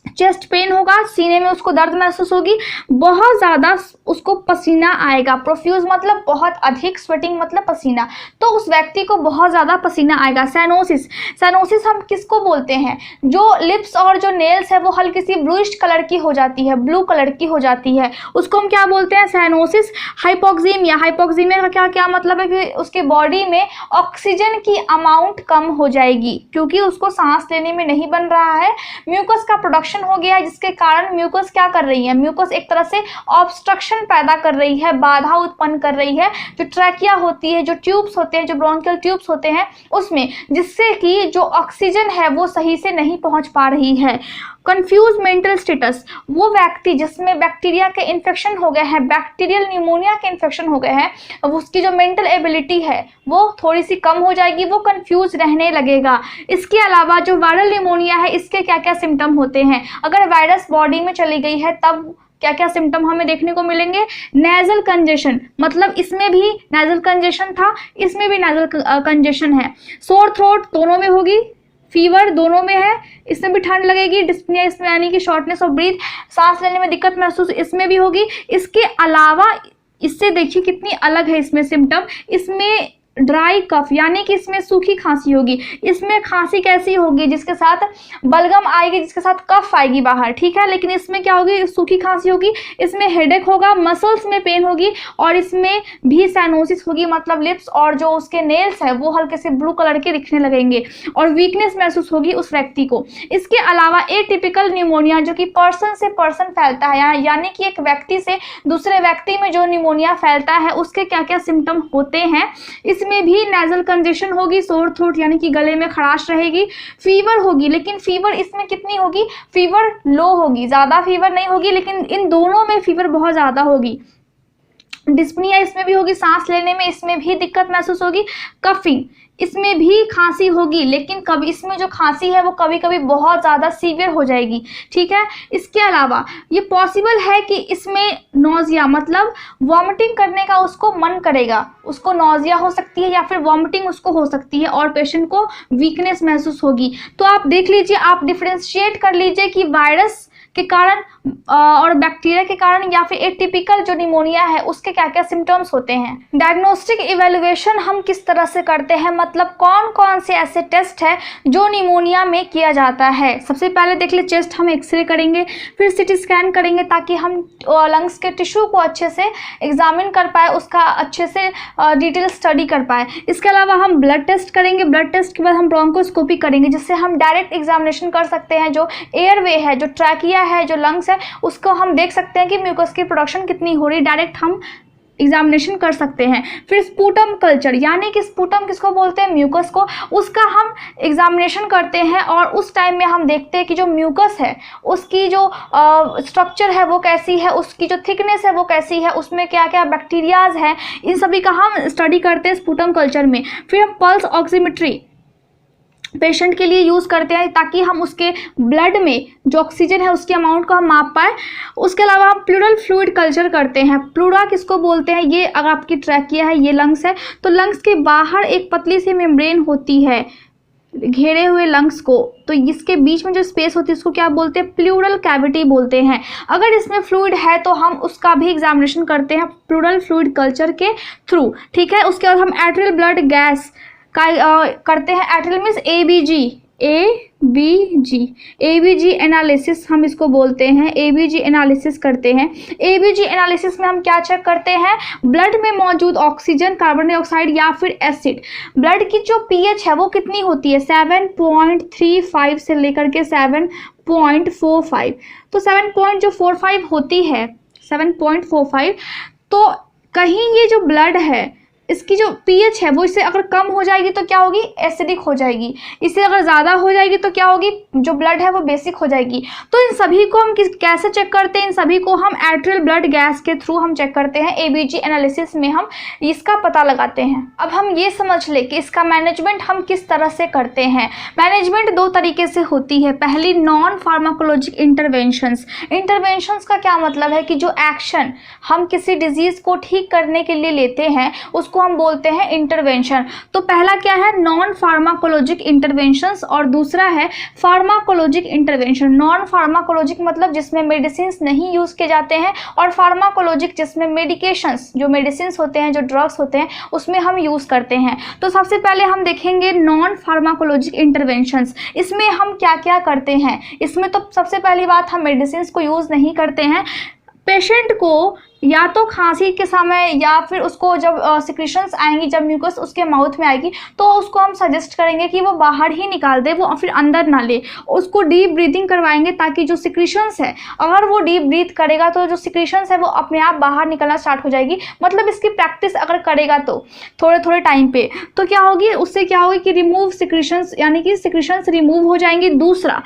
चेस्ट पेन होगा, सीने में उसको दर्द महसूस होगी, बहुत ज़्यादा उसको पसीना आएगा। प्रोफ्यूज मतलब बहुत अधिक, स्वेटिंग मतलब पसीना, तो उस व्यक्ति को बहुत ज़्यादा पसीना आएगा। साइनोसिस, साइनोसिस हम किसको बोलते हैं, जो लिप्स और जो नेल्स है वो हल्की सी ब्लूइश कलर की हो जाती है, ब्लू कलर की हो जाती है, उसको हम क्या बोलते हैं, साइनोसिस। हाइपोक्सीमिया, हाइपोक्सीमिया का क्या मतलब है कि उसके बॉडी में ऑक्सीजन की अमाउंट कम हो जाएगी क्योंकि उसको सांस लेने में नहीं बन रहा है, म्यूकस का प्रोडक्शन इन्फेक्शन हो गया है जिसके कारण म्यूकस क्या कर रही है, म्यूकस एक तरह से ऑब्स्ट्रक्शन पैदा कर रही है, बाधा उत्पन्न कर रही है जो ट्रैकिया होती है, जो ट्यूब्स होते हैं, जो ब्रोंकियल ट्यूब्स होते हैं उसमें, जिससे कि जो ऑक्सीजन है वो सही से नहीं पहुंच पा रही है। कंफ्यूज मेंटल स्टेटस, वो व्यक्ति जिसमें बैक्टीरिया के इन्फेक्शन हो गए हैं, बैक्टीरियल न्यूमोनिया के इन्फेक्शन हो गए हैं, अब उसकी जो मेंटल एबिलिटी है वो थोड़ी सी कम हो जाएगी, वो कंफ्यूज रहने लगेगा। इसके अलावा जो वायरल न्यूमोनिया है इसके क्या क्या सिम्टम होते हैं, अगर वायरस बॉडी में चली गई है तब क्या क्या सिम्टम हमें देखने को मिलेंगे। नेजल कंजेशन, मतलब इसमें भी नेजल कंजेशन था, इसमें भी नेजल कंजेशन है। सोर थ्रोट दोनों में होगी, फीवर दोनों में है, इसमें भी ठंड लगेगी। डिस्पनिया इसमें यानी कि शॉर्टनेस ऑफ ब्रीथ, सांस लेने में दिक्कत महसूस इसमें भी होगी। इसके अलावा इससे देखिए कितनी अलग है इसमें सिम्टम, इसमें ड्राई कफ यानी कि इसमें सूखी खांसी होगी। इसमें खांसी कैसी होगी, जिसके साथ बलगम आएगी, जिसके साथ कफ आएगी बाहर, ठीक है, लेकिन इसमें क्या होगी, सूखी खांसी होगी। इसमें हेडेक होगा, मसल्स में पेन होगी और इसमें भी साइनोसिस होगी, मतलब लिप्स और जो उसके नेल्स है वो हल्के से ब्लू कलर के दिखने लगेंगे और वीकनेस महसूस होगी उस व्यक्ति को। इसके अलावा एटिपिकल न्यूमोनिया जो कि पर्सन से पर्सन फैलता है, यानी कि एक व्यक्ति से दूसरे व्यक्ति में जो न्यूमोनिया फैलता है उसके क्या क्या सिम्टम होते हैं। में भी नेजल कंजेशन होगी, सोर थ्रोट यानी कि गले में खराश रहेगी, फीवर होगी, लेकिन फीवर इसमें कितनी होगी, फीवर लो होगी, ज्यादा फीवर नहीं होगी, लेकिन इन दोनों में फीवर बहुत ज्यादा होगी। डिस्पनिया इसमें भी होगी, सांस लेने में इसमें भी दिक्कत महसूस होगी। कफिंग, इसमें भी खांसी होगी, लेकिन कभी इसमें जो खांसी है वो कभी कभी बहुत ज़्यादा सीवियर हो जाएगी, ठीक है। इसके अलावा ये पॉसिबल है कि इसमें नोजिया, मतलब वॉमिटिंग करने का उसको मन करेगा, उसको नोजिया हो सकती है या फिर वॉमिटिंग उसको हो सकती है और पेशेंट को वीकनेस महसूस होगी। तो आप देख लीजिए, आप डिफ्रेंशिएट कर लीजिए कि वायरस के कारण और बैक्टीरिया के कारण या फिर एटिपिकल जो निमोनिया है उसके क्या क्या सिम्टम्स होते हैं। डायग्नोस्टिक इवेल्युएशन हम किस तरह से करते हैं, मतलब कौन कौन से ऐसे टेस्ट है जो निमोनिया में किया जाता है। सबसे पहले देख ले, चेस्ट हम एक्सरे करेंगे, फिर सीटी स्कैन करेंगे ताकि हम लंग्स के टिश्यू को अच्छे से एग्जामिन कर पाए, उसका अच्छे से डिटेल स्टडी कर पाए। इसके अलावा हम ब्लड टेस्ट करेंगे, ब्लड टेस्ट के बाद हम ब्रोंकोस्कोपी करेंगे जिससे हम डायरेक्ट एग्जामिनेशन कर सकते हैं, जो एयरवे है, जो ट्रैकिया है, जो लंग्स है, उसको हम देख सकते हैं कि म्यूकस की प्रोडक्शन कितनी हो रही, डायरेक्ट हम एग्जामिनेशन कर सकते हैं। फिर स्पूटम कल्चर, यानी कि स्पूटम किसको बोलते हैं, म्यूकस को, उसका हम एग्जामिनेशन करते हैं और उस टाइम में हम देखते हैं कि जो म्यूकस है उसकी जो स्ट्रक्चर है वो कैसी है, उसकी जो थिकनेस है वो कैसी है, उसमें क्या क्या बैक्टीरियाज हैं, इन सभी का हम स्टडी करते हैं स्पूटम कल्चर में। फिर हम पल्स ऑक्सीमेट्री पेशेंट के लिए यूज़ करते हैं ताकि हम उसके ब्लड में जो ऑक्सीजन है उसके अमाउंट को हम माप पाए। उसके अलावा हम प्लूरल फ्लूइड कल्चर करते हैं। प्लूरा किसको बोलते हैं, ये अगर आपकी ट्रैकिया है, ये लंग्स है, तो लंग्स के बाहर एक पतली सी मेम्ब्रेन होती है घेरे हुए लंग्स को, तो इसके बीच में जो स्पेस होती है उसको क्या बोलते हैं, प्लूरल कैविटी बोलते हैं। अगर इसमें फ्लूइड है तो हम उसका भी एग्जामिनेशन करते हैं प्लूरल फ्लूइड कल्चर के थ्रू, ठीक है। उसके बाद हम एट्रियल ब्लड गैस का करते हैं। एट्रियल मीन्स एबीजी एनालिसिस हम इसको बोलते हैं, एबीजी एनालिसिस करते हैं। एबीजी एनालिसिस में हम क्या चेक करते हैं, ब्लड में मौजूद ऑक्सीजन, कार्बन डाइऑक्साइड या फिर एसिड। ब्लड की जो पीएच है वो कितनी होती है, 7.35 से लेकर के 7.45, तो 7.45 होती है, 7.45। तो कहीं ये जो ब्लड है इसकी जो पीएच है वो इससे अगर कम हो जाएगी तो क्या होगी, एसिडिक हो जाएगी। इससे अगर ज़्यादा हो जाएगी तो क्या होगी, जो ब्लड है वो बेसिक हो जाएगी। तो इन सभी को हम कैसे चेक करते हैं, इन सभी को हम एट्रियल ब्लड गैस के थ्रू हम चेक करते हैं। एबीजी एनालिसिस में हम इसका पता लगाते हैं। अब हम ये समझ ले कि इसका मैनेजमेंट हम किस तरह से करते हैं। मैनेजमेंट दो तरीके से होती है। पहली, नॉन फार्माकोलॉजिक इंटरवेंशंस। इंटरवेंशंस का क्या मतलब है कि जो एक्शन हम किसी डिजीज़ को ठीक करने के लिए लेते हैं उसको हम बोलते हैं इंटरवेंशन। तो पहला क्या है, नॉन फार्माकोलॉजिक इंटरवेंशंस, और दूसरा है फार्माकोलॉजिक इंटरवेंशन। नॉन फार्माकोलॉजिक मतलब जिसमें मेडिसिन नहीं यूज किए जाते हैं, और फार्माकोलॉजिक जिसमें मेडिकेशंस, जो मेडिसिन होते हैं, जो ड्रग्स होते हैं, उसमें हम यूज करते हैं। तो सबसे पहले हम देखेंगे नॉन फार्माकोलॉजिक इंटरवेंशंस। इसमें हम क्या क्या करते हैं। इसमें तो सबसे पहली बात, हम मेडिसिन को यूज नहीं करते हैं। पेशेंट को या तो खांसी के समय या फिर उसको जब सिक्रीशंस आएंगी, जब म्यूकस उसके माउथ में आएगी, तो उसको हम सजेस्ट करेंगे कि वो बाहर ही निकाल दे, वो फिर अंदर ना ले। उसको डीप ब्रीथिंग करवाएंगे ताकि जो सिक्रीशंस है, अगर वो डीप ब्रीथ करेगा तो जो सिक्रीशंस है वो अपने आप बाहर निकलना स्टार्ट हो जाएगी। मतलब इसकी प्रैक्टिस अगर करेगा तो थोड़े थोड़े टाइम पे, तो क्या होगी, उससे क्या होगी कि रिमूव सिक्रीशंस, यानी कि सिक्रीशंस रिमूव हो जाएंगी। दूसरा,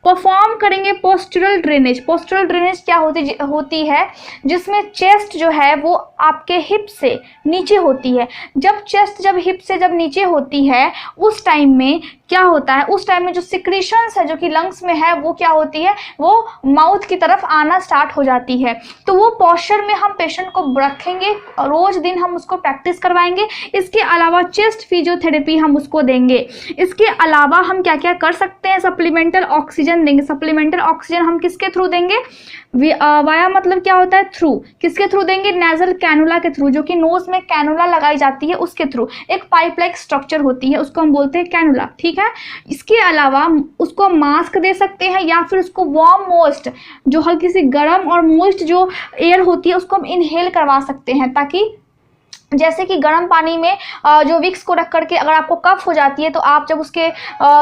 परफॉर्म करेंगे पोस्चरल ड्रेनेज। पोस्चरल ड्रेनेज क्या होती है, जिसमें चेस्ट जो है वो आपके हिप से नीचे होती है। जब चेस्ट जब हिप से जब नीचे होती है, उस टाइम में क्या होता है, उस टाइम में जो सिक्रीशंस है जो कि लंग्स में है, वो क्या होती है, वो माउथ की तरफ आना स्टार्ट हो जाती है। तो वो पोस्चर में हम पेशेंट को रखेंगे, रोज दिन हम उसको प्रैक्टिस करवाएंगे। इसके अलावा चेस्ट फिजियोथेरेपी हम उसको देंगे। इसके अलावा हम क्या क्या कर सकते हैं, सप्लीमेंटल ऑक्सीजन देंगे। सप्लीमेंटल ऑक्सीजन हम किसके थ्रू देंगे, वाया मतलब क्या होता है, थ्रू। किसके थ्रू देंगे, नेजल कैनुला के थ्रू, जो कि नोज में कैनुला लगाई जाती है उसके थ्रू। एक पाइप लाइक स्ट्रक्चर होती है, उसको हम बोलते हैं कैनुला, ठीक है। इसके अलावा उसको मास्क दे सकते हैं, या फिर उसको वार्म मोस्ट, जो हल्की सी गर्म और मोस्ट जो एयर होती है, उसको हम इनहेल करवा सकते हैं, ताकि जैसे कि गर्म पानी में जो विक्स को रख करके अगर आपको कफ हो जाती है, तो आप जब उसके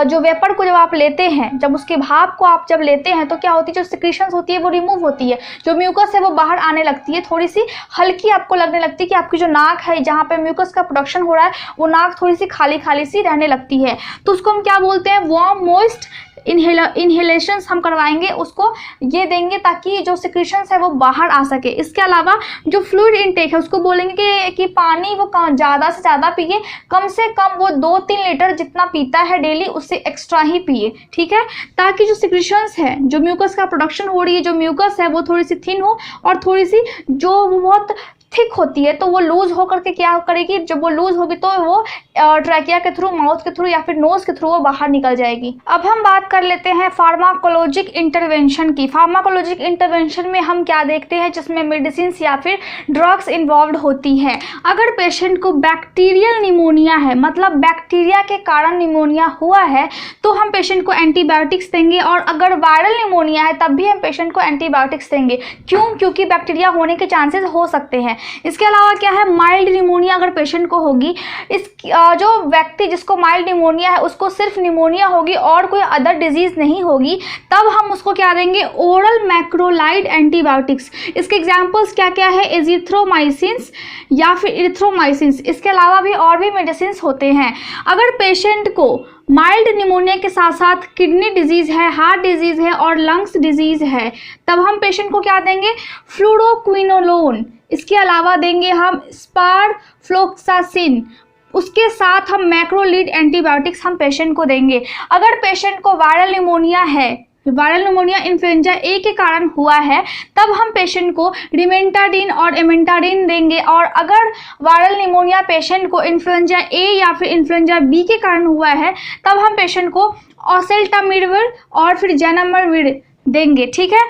जो वेपर को जब आप लेते हैं, जब उसके भाप को आप जब लेते हैं, तो क्या होती है, जो सिक्रीशंस होती है वो रिमूव होती है, जो म्यूकस है वो बाहर आने लगती है, थोड़ी सी हल्की आपको लगने लगती है कि आपकी जो नाक है जहाँ पे म्यूकस का प्रोडक्शन हो रहा है, वो नाक थोड़ी सी खाली खाली सी रहने लगती है। तो उसको हम क्या बोलते हैं, वार्म मोइस्ट इनहेलेशंस हम करवाएंगे, उसको ये देंगे ताकि जो सिक्रीशंस है वो बाहर आ सके। इसके अलावा जो फ्लूइड इनटेक है, उसको बोलेंगे कि पानी वो ज़्यादा से ज़्यादा पिए, कम से कम वो 2-3 लीटर जितना पीता है डेली, उससे एक्स्ट्रा ही पिए, ठीक है, ताकि जो सिक्रीशंस है, जो म्यूकस का प्रोडक्शन हो रही है, जो म्यूकस है वो थोड़ी सी थिन हो, और थोड़ी सी जो वो बहुत थिक होती है, तो वो लूज होकर के क्या करेगी, जब वो लूज होगी तो वो ट्रैकिया के थ्रू, माउथ के थ्रू या फिर नोज के थ्रू वो बाहर निकल जाएगी। अब हम बात कर लेते हैं फार्माकोलॉजिक इंटरवेंशन की। फार्माकोलॉजिक इंटरवेंशन में हम क्या देखते हैं, जिसमें मेडिसिन या फिर ड्रग्स इन्वॉल्व होती है। अगर पेशेंट को बैक्टीरियल निमोनिया है, मतलब बैक्टीरिया के कारण निमोनिया हुआ है, तो हम पेशेंट को एंटीबायोटिक्स देंगे, और अगर वायरल निमोनिया है तब भी हम पेशेंट को एंटीबायोटिक्स देंगे। क्यों, क्योंकि बैक्टीरिया होने के चांसेस हो सकते हैं। इसके अलावा क्या है, माइल्ड निमोनिया अगर पेशेंट को होगी, इस जो व्यक्ति जिसको माइल्ड निमोनिया है उसको सिर्फ निमोनिया होगी और कोई अदर डिजीज नहीं होगी, तब हम उसको क्या देंगे, ओरल मैक्रोलाइड एंटीबायोटिक्स। इसके एग्जांपल्स क्या क्या है, एजिथ्रोमाइसिन्स या फिर इरिथ्रोमाइसिन्स। इसके अलावा भी और भी मेडिसिन होते हैं। अगर पेशेंट को माइल्ड निमोनिया के साथ साथ किडनी डिजीज़ है, हार्ट डिजीज़ है और लंग्स डिजीज़ है, तब हम पेशेंट को क्या देंगे, फ्लूरोक्विनोलोन। इसके अलावा देंगे हम स्पारफ्लोक्सासिन। उसके साथ हम मैक्रोलीड एंटीबायोटिक्स हम पेशेंट को देंगे। अगर पेशेंट को वायरल निमोनिया है, वायरल निमोनिया इन्फ्लुएंजा ए के कारण हुआ है, तब हम पेशेंट को रिमेंटाडिन और एमेंटाडिन देंगे। और अगर वायरल निमोनिया पेशेंट को इन्फ्लुएंजा ए या फिर इन्फ्लुएंजा बी के कारण हुआ है, तब हम पेशेंट को ओसेल्टामिविर और फिर जेनामिविर देंगे, ठीक है।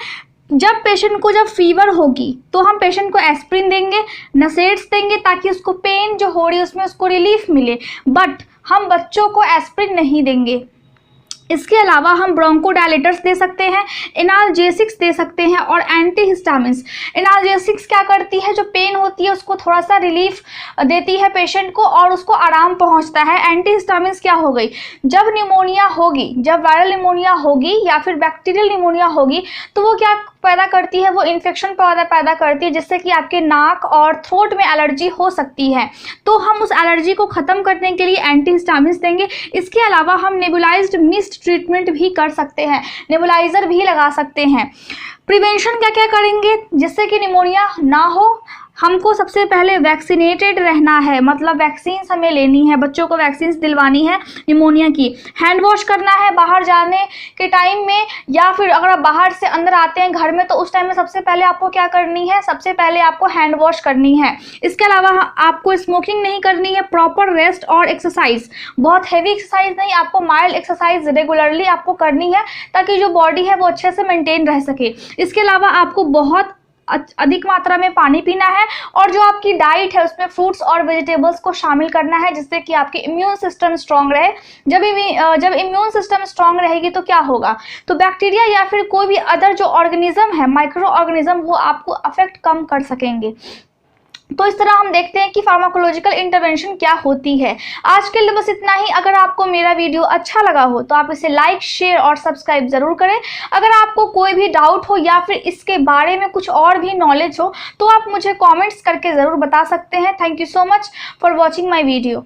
जब पेशेंट को जब फीवर होगी तो हम पेशेंट को एस्प्रिन देंगे, नसेट्स देंगे, ताकि उसको पेन जो हो रही है उसमें उसको रिलीफ मिले। बट हम बच्चों को एस्प्रिन नहीं देंगे। इसके अलावा हम ब्रोंकोडायलेटर्स दे सकते हैं, एनाल्जेसिक्स दे सकते हैं और एंटीहिस्टामिन्स। एनाल्जेसिक्स क्या करती है, जो पेन होती है उसको थोड़ा सा रिलीफ देती है पेशेंट को और उसको आराम पहुंचता है। एंटीहिस्टामिन्स क्या हो गई, जब निमोनिया होगी, जब वायरल निमोनिया होगी या फिर बैक्टीरियल निमोनिया होगी, तो वो क्या पैदा करती है, वो इन्फेक्शन पैदा करती है, जिससे कि आपके नाक और थ्रोट में एलर्जी हो सकती है। तो हम उस एलर्जी को ख़त्म करने के लिए एंटीहिस्टामिन्स देंगे। इसके अलावा हम नेबुलाइज्ड मिस्ट ट्रीटमेंट भी कर सकते हैं, नेबुलाइजर भी लगा सकते हैं। प्रिवेंशन क्या क्या करेंगे जिससे कि निमोनिया ना हो, हमको सबसे पहले वैक्सीनेटेड रहना है, मतलब वैक्सीन हमें लेनी है, बच्चों को वैक्सीन दिलवानी है निमोनिया की। हैंड वॉश करना है बाहर जाने के टाइम में, या फिर अगर आप बाहर से अंदर आते हैं घर में, तो उस टाइम में सबसे पहले आपको क्या करनी है, सबसे पहले आपको हैंड वॉश करनी है। इसके अलावा आपको स्मोकिंग नहीं करनी है, प्रॉपर रेस्ट और एक्सरसाइज, बहुत हैवी एक्सरसाइज नहीं, आपको माइल्ड एक्सरसाइज रेगुलरली आपको करनी है, ताकि जो बॉडी है वो अच्छे से मेंटेन रह सके। इसके अलावा आपको बहुत अधिक मात्रा में पानी पीना है और जो आपकी डाइट है उसमें फ्रूट्स और वेजिटेबल्स को शामिल करना है, जिससे कि आपकी इम्यून सिस्टम स्ट्रांग रहे। जब इम्यून सिस्टम स्ट्रांग रहेगी तो क्या होगा, तो बैक्टीरिया या फिर कोई भी अदर जो ऑर्गेनिज्म है, माइक्रो ऑर्गेनिज्म, वो आपको अफेक्ट कम कर सकेंगे। तो इस तरह हम देखते हैं कि फार्माकोलॉजिकल इंटरवेंशन क्या होती है। आज के लिए बस इतना ही। अगर आपको मेरा वीडियो अच्छा लगा हो तो आप इसे लाइक, शेयर और सब्सक्राइब जरूर करें। अगर आपको कोई भी डाउट हो या फिर इसके बारे में कुछ और भी नॉलेज हो तो आप मुझे कमेंट्स करके ज़रूर बता सकते हैं। Thank you so much for watching my video.